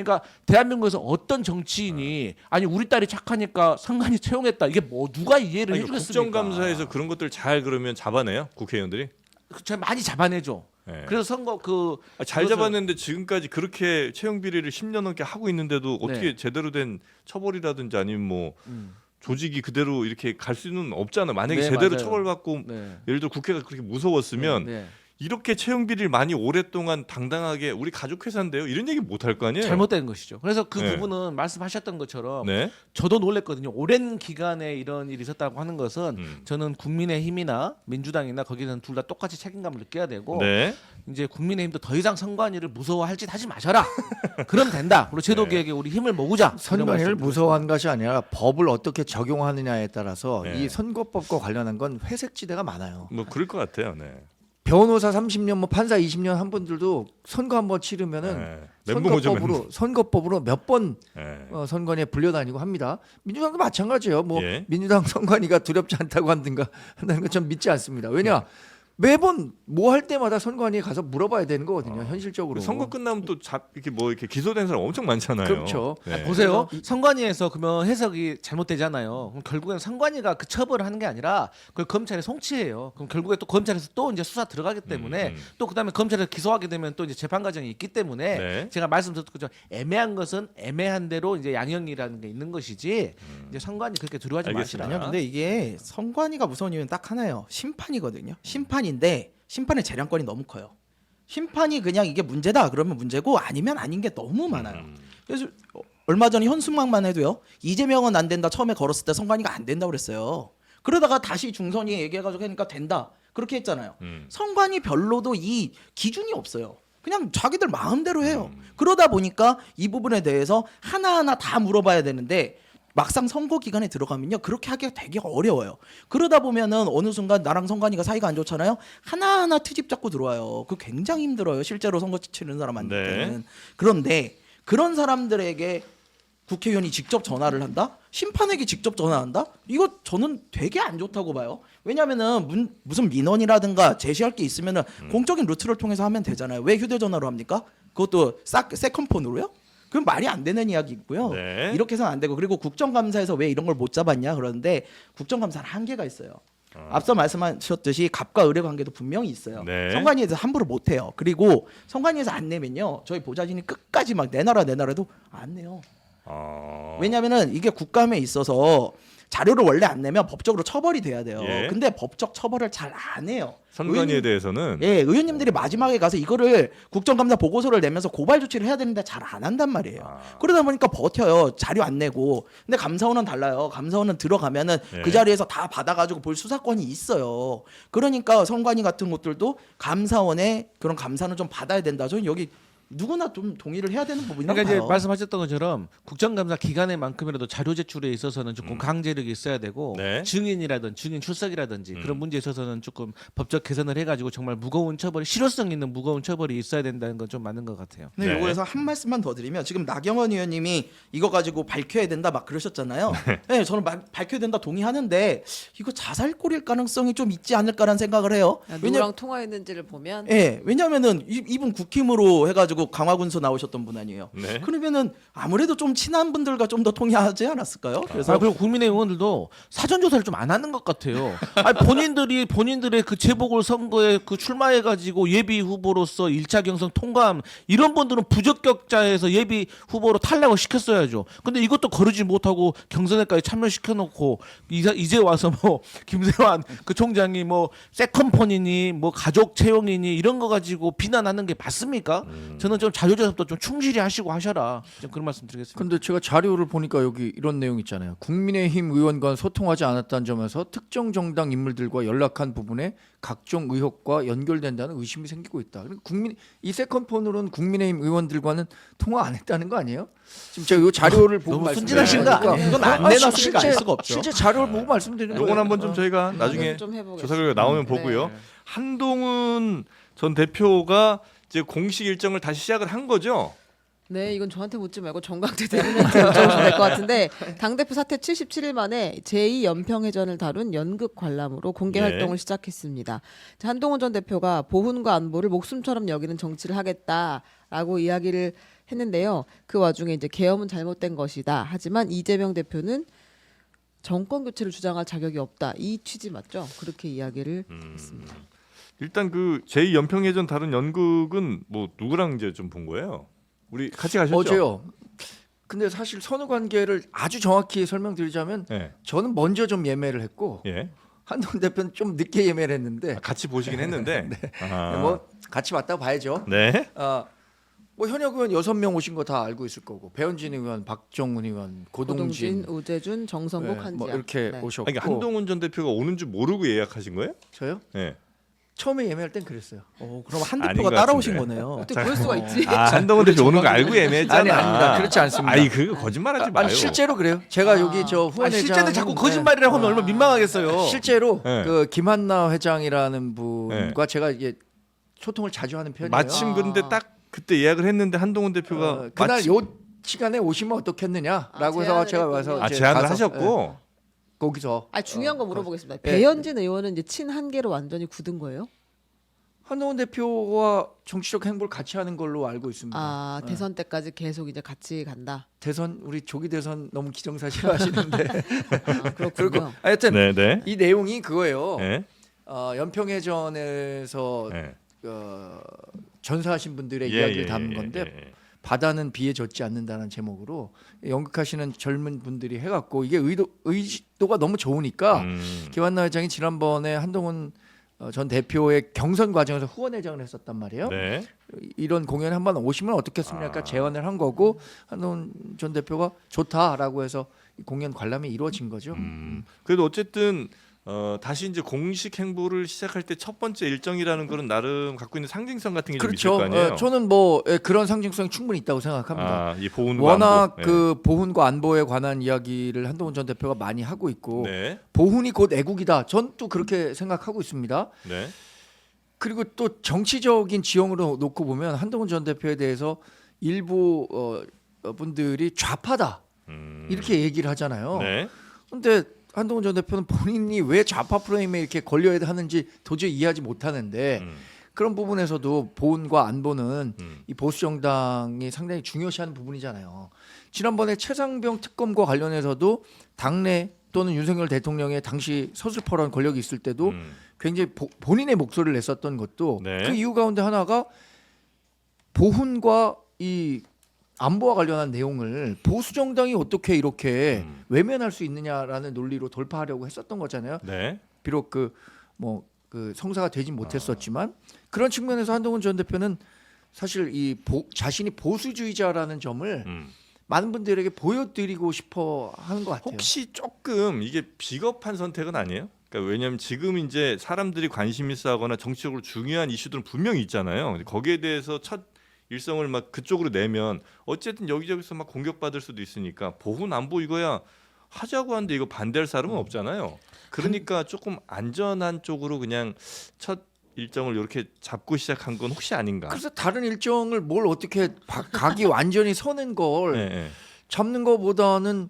그러니까 대한민국에서 어떤 정치인이 아니 우리 딸이 착하니까 선관위 채용했다. 이게 뭐 누가 이해를 아니, 해주겠습니까? 국정감사에서 그런 것들 잘 그러면 잡아내요 국회의원들이? 저 많이 잡아내죠. 네. 그래서 선거 그 잘 그것을- 잡았는데 지금까지 그렇게 채용 비리를 10년 넘게 하고 있는데도 어떻게 네. 제대로 된 처벌이라든지 아니면 뭐 음. 조직이 그대로 이렇게 갈 수는 없잖아. 만약에 네, 제대로 맞아요. 처벌받고 네. 예를 들어 국회가 그렇게 무서웠으면 네. 이렇게 채용 비리를 많이 오랫동안 당당하게 우리 가족 회사인데요. 이런 얘기 못 할 거 아니에요. 잘못된 것이죠. 그래서 그 네. 부분은 말씀하셨던 것처럼 네. 저도 놀랬거든요. 오랜 기간에 이런 일이 있었다고 하는 것은 저는 국민의힘이나 민주당이나 거기는 둘 다 똑같이 책임감을 느껴야 되고 네. 이제 국민의힘도 더 이상 선관위를 무서워할 짓 하지 마셔라. 그럼 된다. 그리고 제도 네. 개혁에 우리 힘을 모으자. 선관위를 무서워한 것이 아니라 법을 어떻게 적용하느냐에 따라서 네. 이 선거법과 관련한 건 회색지대가 많아요. 뭐 그럴 것 같아요. 네. 변호사 30년, 뭐 판사 20년 한 분들도 선거 한번 치르면은 네. 멘붕오죠, 선거법으로 몇 번 네. 선관위에 불려다니고 합니다. 민주당도 마찬가지예요. 뭐 예. 민주당 선관위가 두렵지 않다고 한다는 건 좀 믿지 않습니다. 왜냐? 매번 뭐 할 때마다 선관위에 가서 물어봐야 되는 거거든요. 현실적으로. 선거 끝나면 또 이렇게 뭐 이렇게 기소된 사람 엄청 많잖아요. 그렇죠. 네. 보세요. 선관위에서 그러면 해석이 잘못되잖아요. 그럼 결국엔 선관위가 그 처벌을 하는 게 아니라 그걸 검찰에 송치해요. 그럼 결국에 또 검찰에서 또 이제 수사 들어가기 때문에 또 그다음에 검찰에서 기소하게 되면 또 이제 재판 과정이 있기 때문에 네. 제가 말씀드렸던 것처럼 애매한 것은 애매한 대로 이제 양형이라는 게 있는 것이지 이제 선관위 그렇게 두려워하지 알겠습니다. 마시라. 아니요, 근데 이게 선관위가 무서운 이유는 딱 하나예요. 심판이거든요. 심판인데 심판의 재량권이 너무 커요. 심판이 그냥 이게 문제다 그러면 문제고 아니면 아닌 게 너무 많아요. 그래서 얼마 전에 현수막만 해도요. 이재명은 안 된다 처음에 걸었을 때 선관위가 안 된다고 그랬어요. 그러다가 다시 중선이 얘기해가지고 하니까 된다 그렇게 했잖아요. 선관위 별로도 이 기준이 없어요. 그냥 자기들 마음대로 해요. 그러다 보니까 이 부분에 대해서 하나하나 다 물어봐야 되는데 막상 선거 기간에 들어가면요 그렇게 하기가 되게 어려워요. 그러다 보면은 어느 순간 나랑 선관위가 사이가 안 좋잖아요. 하나하나 트집 잡고 들어와요. 그 굉장히 힘들어요. 실제로 선거 치르는 사람한테는. 네. 그런데 그런 사람들에게 국회의원이 직접 전화를 한다? 심판에게 직접 전화한다? 이거 저는 되게 안 좋다고 봐요. 왜냐면은 무슨 민원이라든가 제시할 게 있으면은 공적인 루트를 통해서 하면 되잖아요. 왜 휴대전화로 합니까? 그것도 세컨폰으로요? 그건 말이 안 되는 이야기고요. 네. 이렇게 해서는 안 되고 그리고 국정감사에서 왜 이런 걸 못 잡았냐 그러는데 국정감사는 한계가 있어요. 앞서 말씀하셨듯이 갑과 을의 관계도 분명히 있어요. 네. 선관위에서 함부로 못 해요. 그리고 선관위에서 안 내면요. 저희 보좌진이 끝까지 막 내놔라 해도 안 내요. 왜냐면은 이게 국감에 있어서 자료를 원래 안 내면 법적으로 처벌이 돼야 돼요. 예. 근데 법적 처벌을 잘 안 해요. 선관위에 대해서는 예, 의원님들이 마지막에 가서 이거를 국정감사 보고서를 내면서 고발 조치를 해야 되는데 잘 안 한단 말이에요. 그러다 보니까 버텨요. 자료 안 내고. 근데 감사원은 달라요. 감사원은 들어가면은 예. 그 자리에서 다 받아가지고 볼 수사권이 있어요. 그러니까 선관위 같은 것들도 감사원의 그런 감사는 좀 받아야 된다. 저는 여기 누구나 좀 동의를 해야 되는 부분이라고 그러니까 이제 봐요. 말씀하셨던 것처럼 국정감사 기간에만큼이라도 자료 제출에 있어서는 조금 강제력이 있어야 되고 네. 증인이라든지 증인 출석이라든지 그런 문제에 있어서는 조금 법적 개선을 해가지고 정말 무거운 처벌이 실효성 있는 무거운 처벌이 있어야 된다는 건 좀 맞는 것 같아요. 근데 네. 요거에서 한 말씀만 더 드리면 지금 나경원 의원님이 이거 가지고 밝혀야 된다 막 그러셨잖아요. 네, 저는 밝혀야 된다 동의하는데 이거 자살골일 가능성이 좀 있지 않을까라는 생각을 해요. 누구랑 통화했는지를 보면 예, 왜냐면은 이분 국힘으로 해가지고 강화군수 나오셨던 분 아니에요. 네. 그러면은 아무래도 좀 친한 분들과 좀 더 통화하지 않았을까요? 그래서 그리고 국민의 의원들도 사전 조사를 좀 안 하는 것 같아요. 아니, 본인들의 그 재보궐 선거에 그 출마해 가지고 예비 후보로서 1차 경선 통과함 이런 분들은 부적격자에서 예비 후보로 탈락을 시켰어야죠. 근데 이것도 거르지 못하고 경선에까지 참여시켜 놓고 이제 와서 뭐 김세환 그 총장이 뭐 세컨폰이니 뭐 가족 채용이니 이런 거 가지고 비난하는 게 맞습니까? 저는 좀 자료조사도 좀 충실히 하시고 하셔라. 좀 그런 말씀 드리겠습니다. 근데 제가 자료를 보니까 여기 이런 내용 있잖아요. 국민의힘 의원과 소통하지 않았다는 점에서 특정 정당 인물들과 연락한 부분에 각종 의혹과 연결된다는 의심이 생기고 있다. 이 세컨폰으로는 국민의힘 의원들과는 통화 안 했다는 거 아니에요? 지금 제가 이 자료를 보고 너무 순진하신 거 아니에요? 아니에요? 이건 안 내놨으니까 알 수가 없죠. 실제 자료를 보고 말씀드리는 거예요. 요건 한번 좀 저희가 나중에 좀 해보겠습니다. 조사 결과 나오면 보고요. 한동훈 전 대표가 이제 공식 일정을 다시 시작을 한 거죠. 네, 이건 저한테 묻지 말고 정강대 대변인한테 여쭤보시면 될 것 같은데 당대표 사퇴 77일 만에 제2연평해전을 다룬 연극 관람으로 공개 네. 활동을 시작했습니다. 한동훈 전 대표가 보훈과 안보를 목숨처럼 여기는 정치를 하겠다라고 이야기를 했는데요. 그 와중에 이제 계엄은 잘못된 것이다. 하지만 이재명 대표는 정권 교체를 주장할 자격이 없다. 이 취지 맞죠? 그렇게 이야기를 했습니다. 일단 그 제2연평해전 다른 연극은 뭐 누구랑 이제 좀 본 거예요? 우리 같이 가셨죠? 어제요. 근데 사실 선후 관계를 아주 정확히 설명드리자면 예. 저는 먼저 좀 예매를 했고 예. 한동훈 대표는 좀 늦게 예매를 했는데 같이 보시긴 했는데. 아. 뭐 같이 왔다고 봐야죠. 네. 뭐 현역 의원 6명 오신 거 다 알고 있을 거고 배현진 의원, 박정훈 의원, 고동진, 우재준, 정성국, 네, 한지아. 뭐 이렇게 네. 오셨고 아니, 그러니까 한동훈 전 대표가 오는 줄 모르고 예약하신 거예요? 저요? 예. 처음에 예매할 땐 그랬어요. 그럼 한 아닌 대표가 것 따라오신 같은데. 거네요. 어떻게 그럴 수가 있지? 한동훈 대표 오는 거 알고 예매했잖아. 아니, 아닙니다. 그렇지 않습니다. 아니 그거 거짓말하지 마요. 아니 실제로 그래요. 제가 여기 저 후원회장 실제는 자꾸 거짓말이라고 하면 얼마나 민망하겠어요. 실제로 네. 그 김한나 회장이라는 분과 제가 이게 소통을 자주 하는 편이에요. 마침 근데 딱 그때 예약을 했는데 한동훈 대표가 그날 마침- 요 시간에 오시면 어떻겠느냐라고 해서 제안을 제가 했군요. 와서 이제 제안을 가서, 하셨고. 예, 거기서 중요한 거 물어보겠습니다. 예. 배현진 의원은 이제 친한계로 완전히 굳은 거예요? 한동훈 대표와 정치적 행보를 같이 하는 걸로 알고 있습니다. 예. 대선 때까지 계속 이제 같이 간다. 대선 우리 조기 대선 너무 기정사실 하시는데 그렇군요. 그리고 하여튼 네네. 이 내용이 그거예요. 네. 연평해전에서 네. 전사하신 분들의 이야기를 담은 건데 바다는 비에 젖지 않는다는 제목으로 연극하시는 젊은 분들이 해갖고 이게 의도가 너무 좋으니까 김한나 회장이 지난번에 한동훈 전 대표의 경선 과정에서 후원회장을 했었단 말이에요. 네. 이런 공연에 한번 오시면 어떻겠습니까? 제안을 한 거고 한동훈 전 대표가 좋다라고 해서 이 공연 관람이 이루어진 거죠. 그래도 어쨌든 다시 이제 공식 행보를 시작할 때 첫 번째 일정이라는 거는 나름 갖고 있는 상징성 같은 게 좀 있을 그렇죠. 거 아니에요. 저는 뭐 그런 상징성이 충분히 있다고 생각합니다. 이 보훈과 워낙 안보. 그 보훈과 안보에 관한 이야기를 한동훈 전 대표가 많이 하고 있고 네. 보훈이 곧 애국이다. 전 또 그렇게 생각하고 있습니다. 네. 그리고 또 정치적인 지형으로 놓고 보면 한동훈 전 대표에 대해서 일부 분들이 좌파다 이렇게 얘기를 하잖아요. 네. 근데 한동훈 전 대표는 본인이 왜 좌파 프레임에 이렇게 걸려야 하는지 도저히 이해하지 못하는데 그런 부분에서도 보훈과 안보는 이 보수 정당이 상당히 중요시하는 부분이잖아요. 지난번에 최상병 특검과 관련해서도 당내 또는 윤석열 대통령의 당시 서술퍼런 권력이 있을 때도 굉장히 본인의 목소리를 냈었던 것도 네. 그 이유 가운데 하나가 보훈과 이 안보와 관련한 내용을 보수 정당이 어떻게 이렇게 외면할 수 있느냐라는 논리로 돌파하려고 했었던 거잖아요. 네. 비록 그 성사가 되진 못했었지만 그런 측면에서 한동훈 전 대표는 사실 자신이 보수주의자라는 점을 많은 분들에게 보여드리고 싶어 하는 것 같아요. 혹시 조금 이게 비겁한 선택은 아니에요? 그러니까 왜냐하면 지금 이제 사람들이 관심 있어하거나 정치적으로 중요한 이슈들은 분명히 있잖아요. 거기에 대해서 첫 일성을 막 그쪽으로 내면 어쨌든 여기저기서 막 공격받을 수도 있으니까 보훈 안보 이거야 하자고 하는데 이거 반대할 사람은 없잖아요. 그러니까 조금 안전한 쪽으로 그냥 첫 일정을 이렇게 잡고 시작한 건 혹시 아닌가? 그래서 다른 일정을 뭘 어떻게 각이 완전히 서는 걸 네, 네. 잡는 것보다는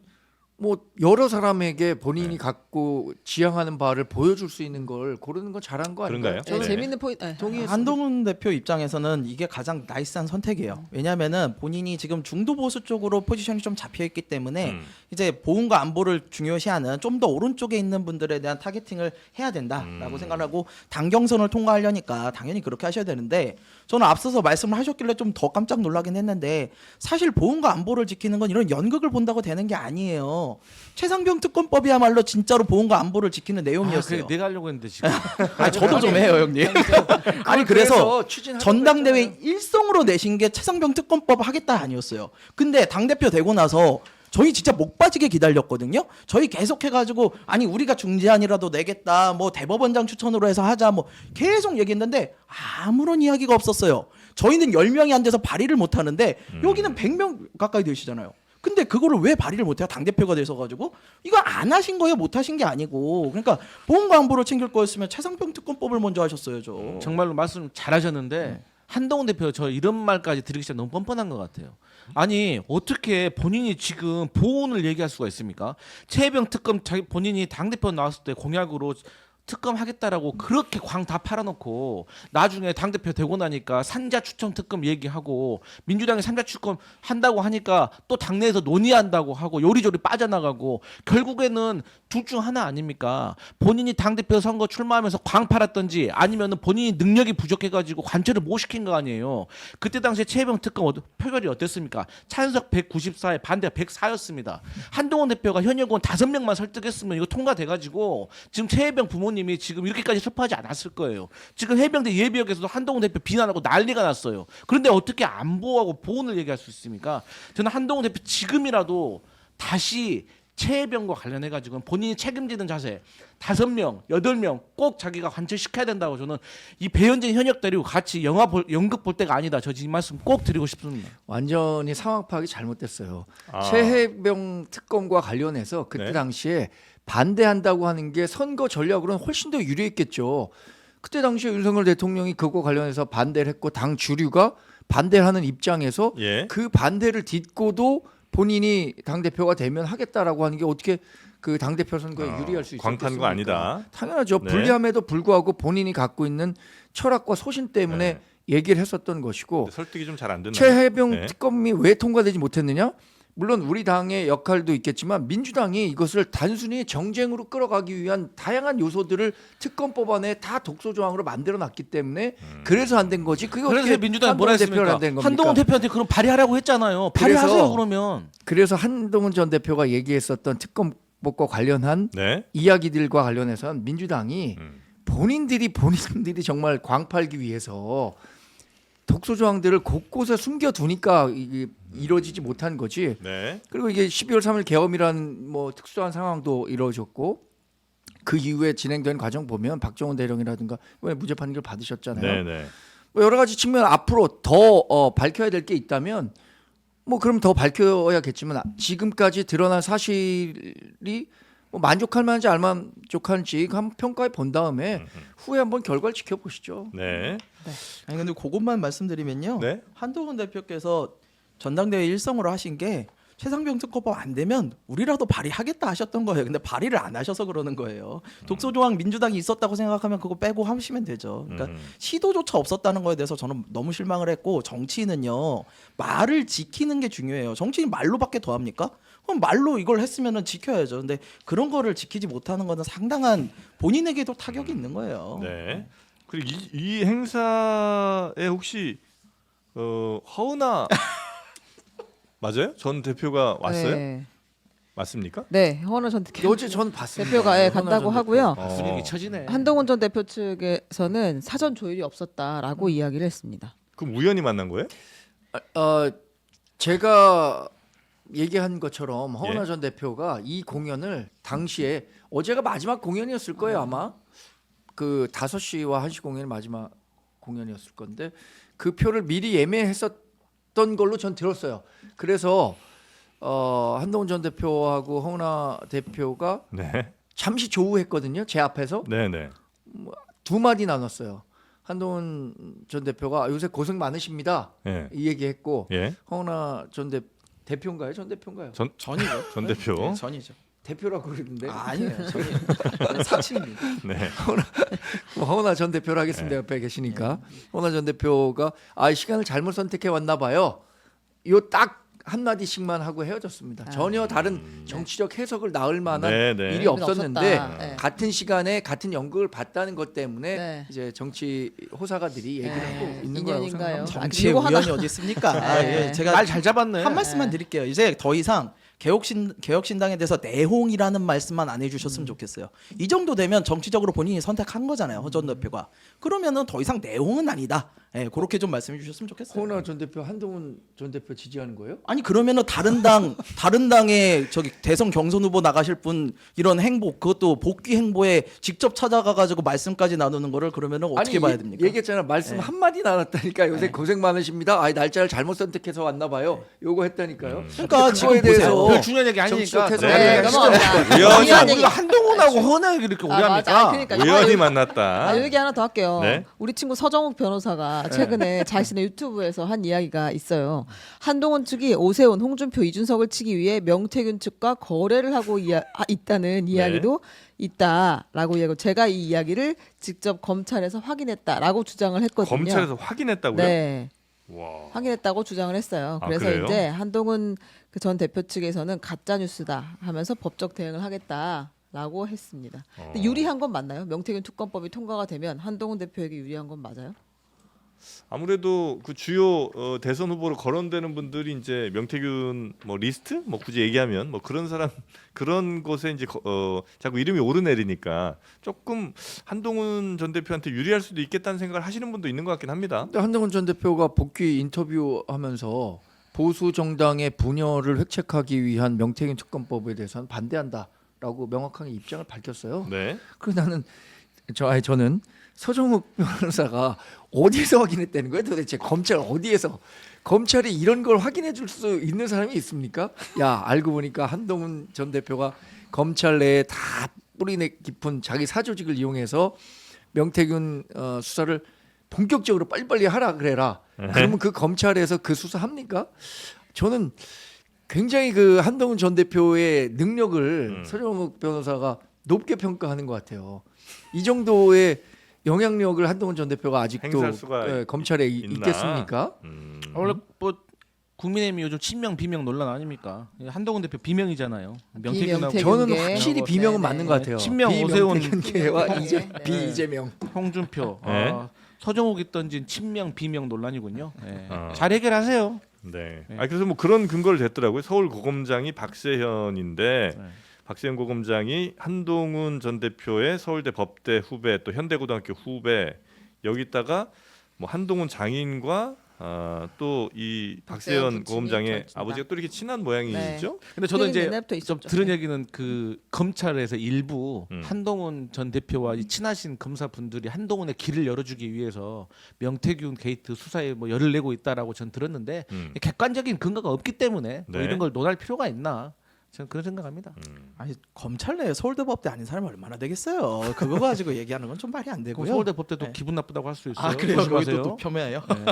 뭐 여러 사람에게 본인이 갖고 지향하는 바를 보여줄 수 있는 걸 고르는 건 잘한 거 아닌가요? 그런가요? 네, 네. 재밌는 포인트. 동의했습니다. 한동훈 대표 입장에서는 이게 가장 나이스한 선택이에요. 왜냐하면은 본인이 지금 중도 보수 쪽으로 포지션이 좀 잡혀 있기 때문에 이제 보훈과 안보를 중요시하는 좀 더 오른쪽에 있는 분들에 대한 타겟팅을 해야 된다라고 생각하고 당 경선을 통과하려니까 당연히 그렇게 하셔야 되는데 저는 앞서서 말씀을 하셨길래 좀 더 깜짝 놀라긴 했는데 사실 보훈과 안보를 지키는 건 이런 연극을 본다고 되는 게 아니에요. 최상병 특검법이야말로 진짜로 보훈과 안보를 지키는 내용이었어요. 그래, 내가 하려고 했는데 지금. 저도 좀 해요, 형님. 아니 그래서 추진하려고 전당대회 했잖아요. 일성으로 내신 게 최상병 특검법 하겠다 아니었어요. 근데 당대표 되고 나서 저희 진짜 목 빠지게 기다렸거든요. 저희 계속 해가지고 아니 우리가 중재안이라도 내겠다, 뭐 대법원장 추천으로 해서 하자, 뭐 계속 얘기했는데 아무런 이야기가 없었어요. 저희는 10명이 안 돼서 발의를 못 하는데 여기는 100명 가까이 되시잖아요. 근데 그거를 왜 발의를 못해요? 당대표가 돼서 가지고 이거 안 하신 거예요? 못 하신 게 아니고 그러니까 보훈과 안보를 챙길 거였으면 최상병 특검법을 먼저 하셨어야죠. 정말로 말씀 잘하셨는데 한동훈 대표 저 이런 말까지 드리기 시작 너무 뻔뻔한 것 같아요. 아니 어떻게 본인이 지금 보훈을 얘기할 수가 있습니까? 최병 특검 본인이 당 대표 나왔을 때 공약으로 특검 하겠다라고 그렇게 광 다 팔아놓고 나중에 당대표 되고 나니까 산자 추첨 특검 얘기하고 민주당이 산자 추첨 한다고 하니까 또 당내에서 논의한다고 하고 요리조리 빠져나가고 결국에는 둘 중 하나 아닙니까? 본인이 당대표 선거 출마하면서 광 팔았던지 아니면은 본인이 능력이 부족해가지고 관철을 못 시킨 거 아니에요. 그때 당시에 최혜병 특검 표결이 어땠습니까? 찬석 194에 반대가 104였습니다. 한동훈 대표가 현역 의원 5명만 설득했으면 이거 통과돼가지고 지금 최혜병 부모님이 지금 이렇게까지 슬퍼하지 않았을 거예요. 지금 해병대 예비역에서도 한동훈 대표 비난하고 난리가 났어요. 그런데 어떻게 안보하고 보훈을 얘기할 수 있습니까? 저는 한동훈 대표 지금이라도 다시 최혜병과 관련해가지고 본인이 책임지는 자세 5명, 8명 꼭 자기가 관철시켜야 된다고 저는 이 배현진 현역 데리고 같이 연극 볼 때가 아니다. 저 이 말씀 꼭 드리고 싶습니다. 완전히 상황 파악이 잘못됐어요. 아. 최혜병 특검과 관련해서 그때 네. 당시에 반대한다고 하는 게 선거 전략으로는 훨씬 더 유리했겠죠. 그때 당시에 윤석열 대통령이 그거 관련해서 반대를 했고 당 주류가 반대를 하는 입장에서 예. 그 반대를 딛고도 본인이 당대표가 되면 하겠다라고 하는 게 어떻게 그 당대표 선거에 유리할 수 있었겠습니까? 광탄 거 아니다. 당연하죠. 네. 불리함에도 불구하고 본인이 갖고 있는 철학과 소신 때문에 네. 얘기를 했었던 것이고 설득이 좀 잘 안 됐나요? 최혜병 네. 특검이 왜 통과되지 못했느냐? 물론 우리 당의 역할도 있겠지만 민주당이 이것을 단순히 정쟁으로 끌어가기 위한 다양한 요소들을 특검법 안에 다 독소 조항으로 만들어놨기 때문에 그래서 안 된 거지. 그게 그래서 어떻게 민주당이 뭐라 한동훈 대표를 했습니까? 안 된 겁니까? 한동훈 대표한테 그럼 발의하라고 했잖아요. 발의하세요 그래서 그러면. 그래서 한동훈 전 대표가 얘기했었던 특검법과 관련한 네. 이야기들과 관련해서는 민주당이 음. 본인들이 정말 광팔기 위해서 독소 조항들을 곳곳에 숨겨두니까 이게 이루어지지 못한 거지. 네. 그리고 이게 12월 3일 계엄이라는 뭐 특수한 상황도 이루어졌고 그 이후에 진행된 과정 보면 박정원 대령이라든가 이번에 무죄 판결 받으셨잖아요. 네, 네. 뭐 여러 가지 측면 앞으로 더 밝혀야 될 게 있다면 뭐 그럼 더 밝혀야겠지만 지금까지 드러난 사실이 뭐 만족할 만한지 안 만족한지 한번 평가해 본 다음에 후에 한번 결과를 지켜보시죠. 네. 아니 근데 그것만 말씀드리면요. 네. 한동훈 대표께서 전당대회 일성으로 하신 게 최상병 특검법 안 되면 우리라도 발의하겠다 하셨던 거예요. 근데 발의를 안 하셔서 그러는 거예요. 독소 조항 민주당이 있었다고 생각하면 그거 빼고 하시면 되죠. 그러니까 시도조차 없었다는 거에 대해서 저는 너무 실망을 했고 정치인은요 말을 지키는 게 중요해요. 정치인 말로밖에 더 합니까? 그럼 말로 이걸 했으면은 지켜야죠. 근데 그런 거를 지키지 못하는 거는 상당한 본인에게도 타격이 있는 거예요. 네. 그리고 이 행사에 혹시 허은하 맞아요? 전 대표가 왔어요? 네, 맞습니까? 네 허은하 전 어제 전 봤습니다. 대표가 허은하 간다고 전 하고요. 분위기 처지네. 한동훈 전 대표 측에서는 사전 조율이 없었다라고 이야기를 했습니다. 그럼 우연히 만난 거예요? 제가 얘기한 것처럼 허은하 예. 전 대표가 이 공연을 당시에 어제가 마지막 공연이었을 거예요 아마 그 5시와 1시 공연이 마지막 공연이었을 건데 그 표를 미리 예매했었던 걸로 전 들었어요. 그래서 한동훈 전 대표하고 허은하 대표가 네. 잠시 조우했거든요. 제 앞에서 네, 네. 두 마디 나눴어요. 한동훈 전 대표가 요새 고생 많으십니다. 예. 이 얘기했고 예. 허은하 전 대표인가요? 전 대표인가요? 전이죠. 전 대표. 네, 전이죠. 대표라고 그러는데 아니에요. 전이에요. 사칭입니다. 네. 허은하 전 대표를 하겠습니다. 옆에 계시니까 허은하 전 대표가 시간을 잘못 선택해 왔나 봐요. 요 딱 한마디씩만 하고 헤어졌습니다. 전혀 다른 정치적 해석을 낳을 만한 네, 네. 일이 없었는데 없었다. 네. 같은 시간에 같은 연극을 봤다는 것 때문에 네. 이제 정치 호사가들이 얘기를 하고 있는 거라고 인연인가요? 생각합니다. 정치의 이거 하나- 우연이 어디 있습니까? 네. 예, 제가 말 잘 잡았네. 한 말씀만 드릴게요. 이제 더 이상 개혁신당에 대해서 내홍이라는 말씀만 안 해주셨으면 좋겠어요. 이 정도 되면 정치적으로 본인이 선택한 거잖아요. 허 전 대표가. 그러면은 더 이상 내홍은 아니다. 예, 그렇게 좀 말씀해 주셨으면 좋겠어요. 허은하 전 대표 한동훈 전 대표 지지하는 거예요? 아니 그러면은 다른 당의 저기 대선 경선 후보 나가실 분 이런 행보 그것도 복귀 행보에 직접 찾아가 가지고 말씀까지 나누는 거를 그러면은 어떻게 봐야 됩니까? 얘기했잖아. 말씀 한 마디 나눴다니까. 요새 고생 많으십니다. 날짜를 잘못 선택해서 왔나 봐요. 요거 했다니까요. 그러니까 지금 그거에 대해서 보세요. 별 중요한 얘기 아니니까. 정치적 네, 해석을 넘어갑니다. 우연히 중요한 얘기. 우리가 한동훈하고 허은하 얘기 이렇게 오래 맞아. 합니까? 그러니까 우연히 여기 만났다. 얘기 하나 더 할게요. 네. 우리 친구 서정욱 변호사가 씨가 최근에 자신의 유튜브에서 한 이야기가 있어요. 한동훈 측이 오세훈, 홍준표, 이준석을 치기 위해 명태균 측과 거래를 하고 있다는 이야기도 있다라고 이야기하고 제가 이 이야기를 직접 검찰에서 확인했다라고 주장을 했거든요. 검찰에서 확인했다고요? 네. 와. 확인했다고 주장을 했어요. 아, 그래서 그래요? 이제 한동훈 그 전 대표 측에서는 가짜 뉴스다 하면서 법적 대응을 하겠다라고 했습니다. 근데 유리한 건 맞나요? 명태균 특검법이 통과가 되면 한동훈 대표에게 유리한 건 맞아요? 아무래도 그 주요 대선 후보로 거론되는 분들이 이제 명태균 뭐 리스트 뭐 굳이 얘기하면 뭐 그런 사람 그런 곳에 이제 자꾸 이름이 오르내리니까 조금 한동훈 전 대표한테 유리할 수도 있겠다는 생각을 하시는 분도 있는 것 같긴 합니다. 근데 한동훈 전 대표가 복귀 인터뷰하면서 보수 정당의 분열을 획책하기 위한 명태균 특검법에 대해서는 반대한다라고 명확하게 입장을 밝혔어요. 네. 그래서 저는 서정욱 변호사가 어디서 확인했다는 거예요? 도대체 검찰 어디에서 검찰이 이런 걸 확인해 줄 수 있는 사람이 있습니까? 야, 알고 보니까 한동훈 전 대표가 검찰 내에 다 뿌리 깊은 자기 사조직을 이용해서 명태균 수사를 본격적으로 빨리빨리 하라 그래라. 그러면 그 검찰에서 그 수사합니까? 저는 굉장히 그 한동훈 전 대표의 능력을 서정욱 변호사가 높게 평가하는 것 같아요. 이 정도의 영향력을 한동훈 전 대표가 아직도 행사할 수가 검찰에 있나? 있겠습니까? 원래 뭐 국민의힘이 요즘 친명 비명 논란 아닙니까? 한동훈 대표 비명이잖아요. 명태균하고 비명태균. 저는 게. 확실히 네, 비명은 네, 맞는 네. 것 같아요. 친명 오세훈 비명태균계와 네. 비이재명. 홍준표, 네. 서정욱이 던진 친명 비명 논란이군요. 네. 어. 잘 해결하세요. 네. 네. 그래서 뭐 그런 근거를 댔더라고요. 서울고검장이 박세현인데 네. 박세현 고검장이 한동훈 전 대표의 서울대 법대 후배 또 현대고등학교 후배 여기다가 뭐 한동훈 장인과 또 이 박세현 박세현 고검장의 부친이 아버지가 또 이렇게 친한 모양이죠. 근데 저도 그 얘기는 이제 옛날부터 좀 있었죠. 들은 네. 얘기는 그 검찰에서 일부 음. 한동훈 전 대표와 이 친하신 검사분들이 한동훈의 길을 열어주기 위해서 명태균 게이트 수사에 뭐 열을 내고 있다라고 전 들었는데 객관적인 근거가 없기 때문에 뭐 네. 이런 걸 논할 필요가 있나? 저는 그런 생각합니다. 아니 검찰 내에 서울대법대 아닌 사람이 얼마나 되겠어요. 그거 가지고 얘기하는 건 좀 말이 안 그럼 되고요. 서울대 법대도 네. 기분 나쁘다고 할 수 있어요. 아 그래요? 거기 조심하세요. 또 폄훼해요. 네.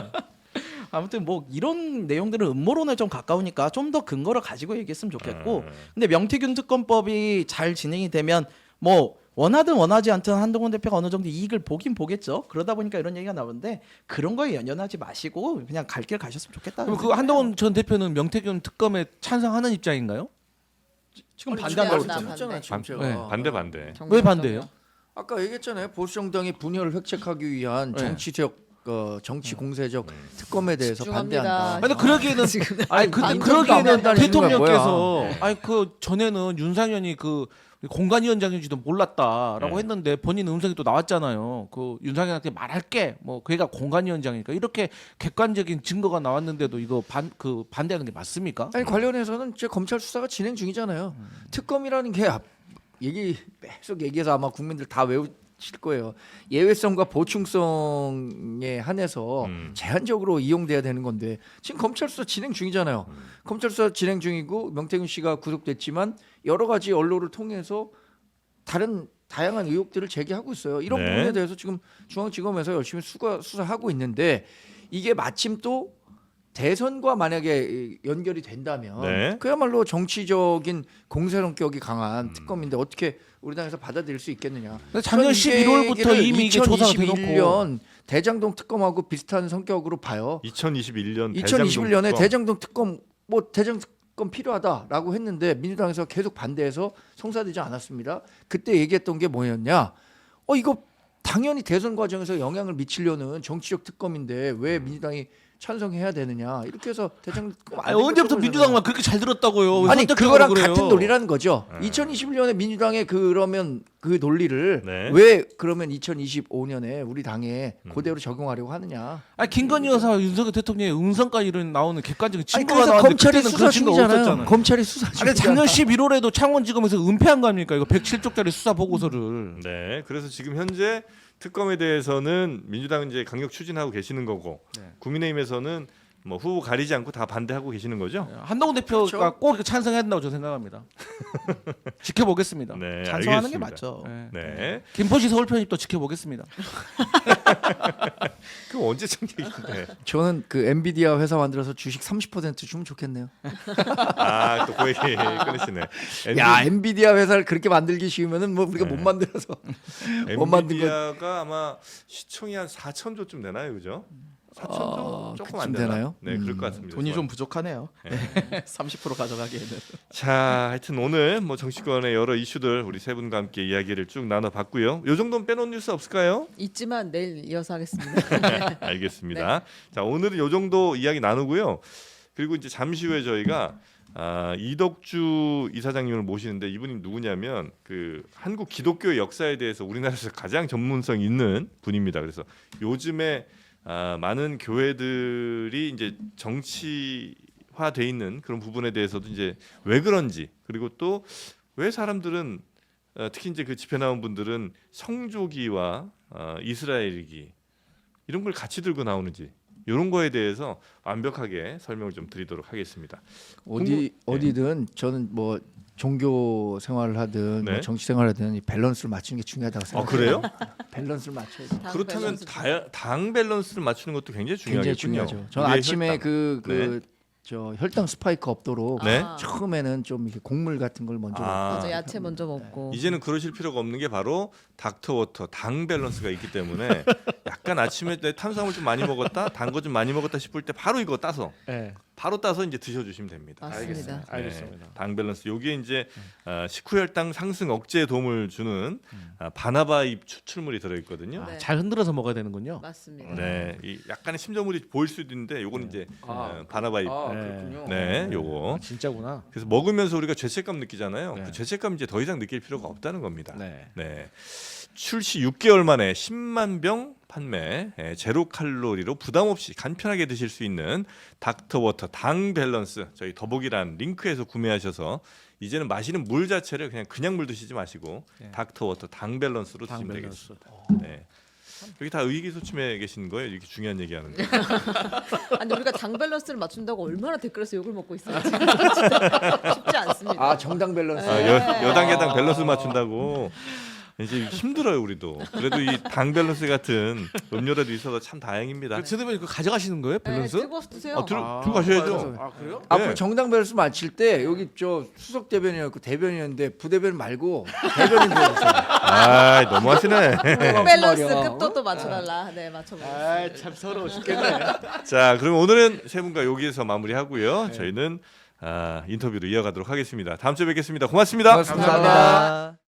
아무튼 뭐 이런 내용들은 음모론에 좀 가까우니까 좀 더 근거를 가지고 얘기했으면 좋겠고 음. 근데 명태균 특검법이 잘 진행이 되면 뭐 원하든 원하지 않든 한동훈 대표가 어느 정도 이익을 보긴 보겠죠. 그러다 보니까 이런 얘기가 나오는데 그런 거에 연연하지 마시고 그냥 갈 길 가셨으면 좋겠다. 그럼 그 한동훈 전 대표는 명태균 특검에 찬성하는 입장인가요? 지금 아니, 반대한다고 반대. 그랬잖아요. 지금 제가. 네. 반대. 왜 반대예요? 아까 얘기했잖아요. 보수 정당의 분열을 획책하기 위한 네. 정치적 정치 공세적 특검에 대해서 집중합니다. 반대한다. 근데 그러기에는 아니 근데 아니, 그러기에는 반대한다는 이유가 대통령께서 아니 그 전에는 윤상현이 그 공관위원장인지도 몰랐다라고 네. 했는데 본인 음성이 또 나왔잖아요. 그 윤상현한테 말할게 뭐 걔가 공관위원장이니까 이렇게 객관적인 증거가 나왔는데도 이거 반대하는 게 맞습니까? 아니 관련해서는 이제 검찰 수사가 진행 중이잖아요. 특검이라는 게 계속 얘기해서 아마 국민들 다 외우실 거예요. 예외성과 보충성에 한해서 제한적으로 이용돼야 되는 건데 지금 검찰 수사 진행 중이잖아요. 검찰 수사 진행 중이고 명태균 씨가 구속됐지만 여러 가지 언론을 통해서 다양한 의혹들을 제기하고 있어요. 이런 네. 부분에 대해서 지금 중앙지검에서 열심히 수사하고 있는데 이게 마침 또 대선과 만약에 연결이 된다면 네. 그야말로 정치적인 공세 성격이 강한 특검인데 어떻게 우리 당에서 받아들일 수 있겠느냐. 근데 작년 11월부터 이미 이게 조사가 돼놓고 2021년 대장동 특검하고 비슷한 성격으로 봐요. 2021년 2021년에 대장동 특검 대장동 특검 필요하다라고 했는데 민주당에서 계속 반대해서 성사되지 않았습니다. 그때 얘기했던 게 뭐였냐? 이거 당연히 대선 과정에서 영향을 미치려는 정치적 특검인데 왜 민주당이 찬성해야 되느냐 이렇게 해서 대장동 특검 안 언제부터 되겠다고 민주당만 그렇게 잘 들었다고요? 왜 아니 선택적으로 그거랑 그래요? 같은 논리라는 거죠. 2021년에 민주당의 그러면 그 논리를 네. 왜 그러면 2025년에 우리 당에 그대로 적용하려고 하느냐? 아니 김건희 여사 윤석열 대통령의 음성까지 이런 나오는 객관적인 아니 증거가 그래서 나왔는데 검찰이 그때는 수사 그런 증거 중이잖아요. 없었잖아요. 검찰이 수사 중이잖아요. 아니 작년 11월에도 창원지검에서 은폐한 거 아닙니까? 이거 107쪽짜리 수사 보고서를. 네. 그래서 지금 현재 특검에 대해서는 민주당은 이제 강력 추진하고 계시는 거고 국민의힘에서는 뭐 후보 가리지 않고 다 반대하고 계시는 거죠? 한동훈 대표가 그렇죠. 꼭 이렇게 찬성해야 된다고 저는 생각합니다. 지켜보겠습니다. 네, 찬성하는 게 알겠습니다. 맞죠. 네. 네. 김포시 서울 편입도 지켜보겠습니다. 그 언제적 얘기인데? 저는 그 엔비디아 회사 만들어서 주식 30% 주면 좋겠네요. 아, 또 그 얘기 끊으시네. 야, 엔비디아 회사를 그렇게 만들기 쉬우면은 뭐 우리가 못 만들어서 못 만든 거. 엔비디아가 아마 시총이 한 4천조쯤 되나요, 그죠? 4천조 조금 안 그쯤 되나? 되나요? 네, 그럴 것 같습니다. 돈이 좀 부족하네요. 30% 가져가기에는. 자, 하여튼 오늘 뭐 정치권의 여러 이슈들 우리 세 분과 함께 이야기를 쭉 나눠봤고요. 요 정도는 빼놓은 뉴스 없을까요? 있지만 내일 이어서 하겠습니다. 알겠습니다. 자, 오늘은 요 정도 이야기 나누고요. 그리고 이제 잠시 후에 저희가 이덕주 이사장님을 모시는데 이분이 누구냐면 그 한국 기독교 역사에 대해서 우리나라에서 가장 전문성 있는 분입니다. 그래서 요즘에 많은 교회들이 이제 정치화돼 있는 그런 부분에 대해서도 이제 왜 그런지, 그리고 또 왜 사람들은 특히 이제 그 집회 나온 분들은 성조기와 이스라엘기 이런 걸 같이 들고 나오는지, 이런 거에 대해서 완벽하게 설명을 좀 드리도록 하겠습니다. 어디든 저는 뭐 종교 생활을 하든 네. 뭐 정치 생활을 하든 이 밸런스를 맞추는 게 중요하다고 생각해요. 그래요? 밸런스를 맞춰야 돼. 당 그렇다면 밸런스 당 밸런스를 맞추는 것도 굉장히 중요하겠군요. 굉장히 중요하죠. 저는 우리의 아침에 혈당. 저 혈당 스파이크 없도록 네. 처음에는 좀 이렇게 곡물 같은 걸 먼저 맞아, 야채 먼저 먹고. 이제는 그러실 필요가 없는 게 바로 닥터워터 당 밸런스가 있기 때문에 약간 아침에 내 탄수화물 좀 많이 먹었다, 단 거 좀 많이 먹었다 싶을 때 바로 이거 따서 바로 따서 이제 드셔주시면 됩니다. 맞습니다. 알겠습니다. 당 밸런스 요게 이제 식후혈당 상승 억제에 도움을 주는 바나바잎 추출물이 들어있거든요. 네. 잘 흔들어서 먹어야 되는군요. 맞습니다. 네, 이 약간의 심저물이 보일 수도 있는데 요거는 이제 바나바잎. 그렇군요. 네, 요거. 진짜구나. 그래서 먹으면서 우리가 죄책감 느끼잖아요. 네. 그 죄책감 이제 더 이상 느낄 필요가 없다는 겁니다. 네. 네. 출시 6개월 만에 10만 병 판매, 제로 칼로리로 부담 없이 간편하게 드실 수 있는 닥터워터 당 밸런스, 저희 더보기란 링크에서 구매하셔서 이제는 마시는 물 자체를 그냥 물 드시지 마시고 닥터워터 당 밸런스로 드시면 되겠습니다. 네. 여기 다 의기소침해 계신 거예요? 이렇게 중요한 얘기하는데. 아니 우리가 당 밸런스를 맞춘다고 얼마나 댓글에서 욕을 먹고 있어요. 지금. 진짜 쉽지 않습니다. 아, 정당 밸런스. 여당야당 밸런스 맞춘다고 이제 힘들어요 우리도. 그래도 이 당 밸런스 같은 음료라도 있어서 참 다행입니다. 제대로 그 가져가시는 거예요, 밸런스? 네, 뜨거워서 드세요. 들고 가셔야죠. 아 그래요? 앞으로 네. 정당 밸런스 맞힐 때 여기 저 수석 대변이었고 대변이었는데 부대변 말고 대변인 되어주세요. 아, 너무하시네. 밸런스 말이야. 급도 또 맞춰달라. 네, 맞춰보겠습니다. 아참 서러워 죽겠네. 자, 그럼 오늘은 세 분과 여기에서 마무리하고요. 저희는 인터뷰로 이어가도록 하겠습니다. 다음 주에 뵙겠습니다. 고맙습니다. 고맙습니다.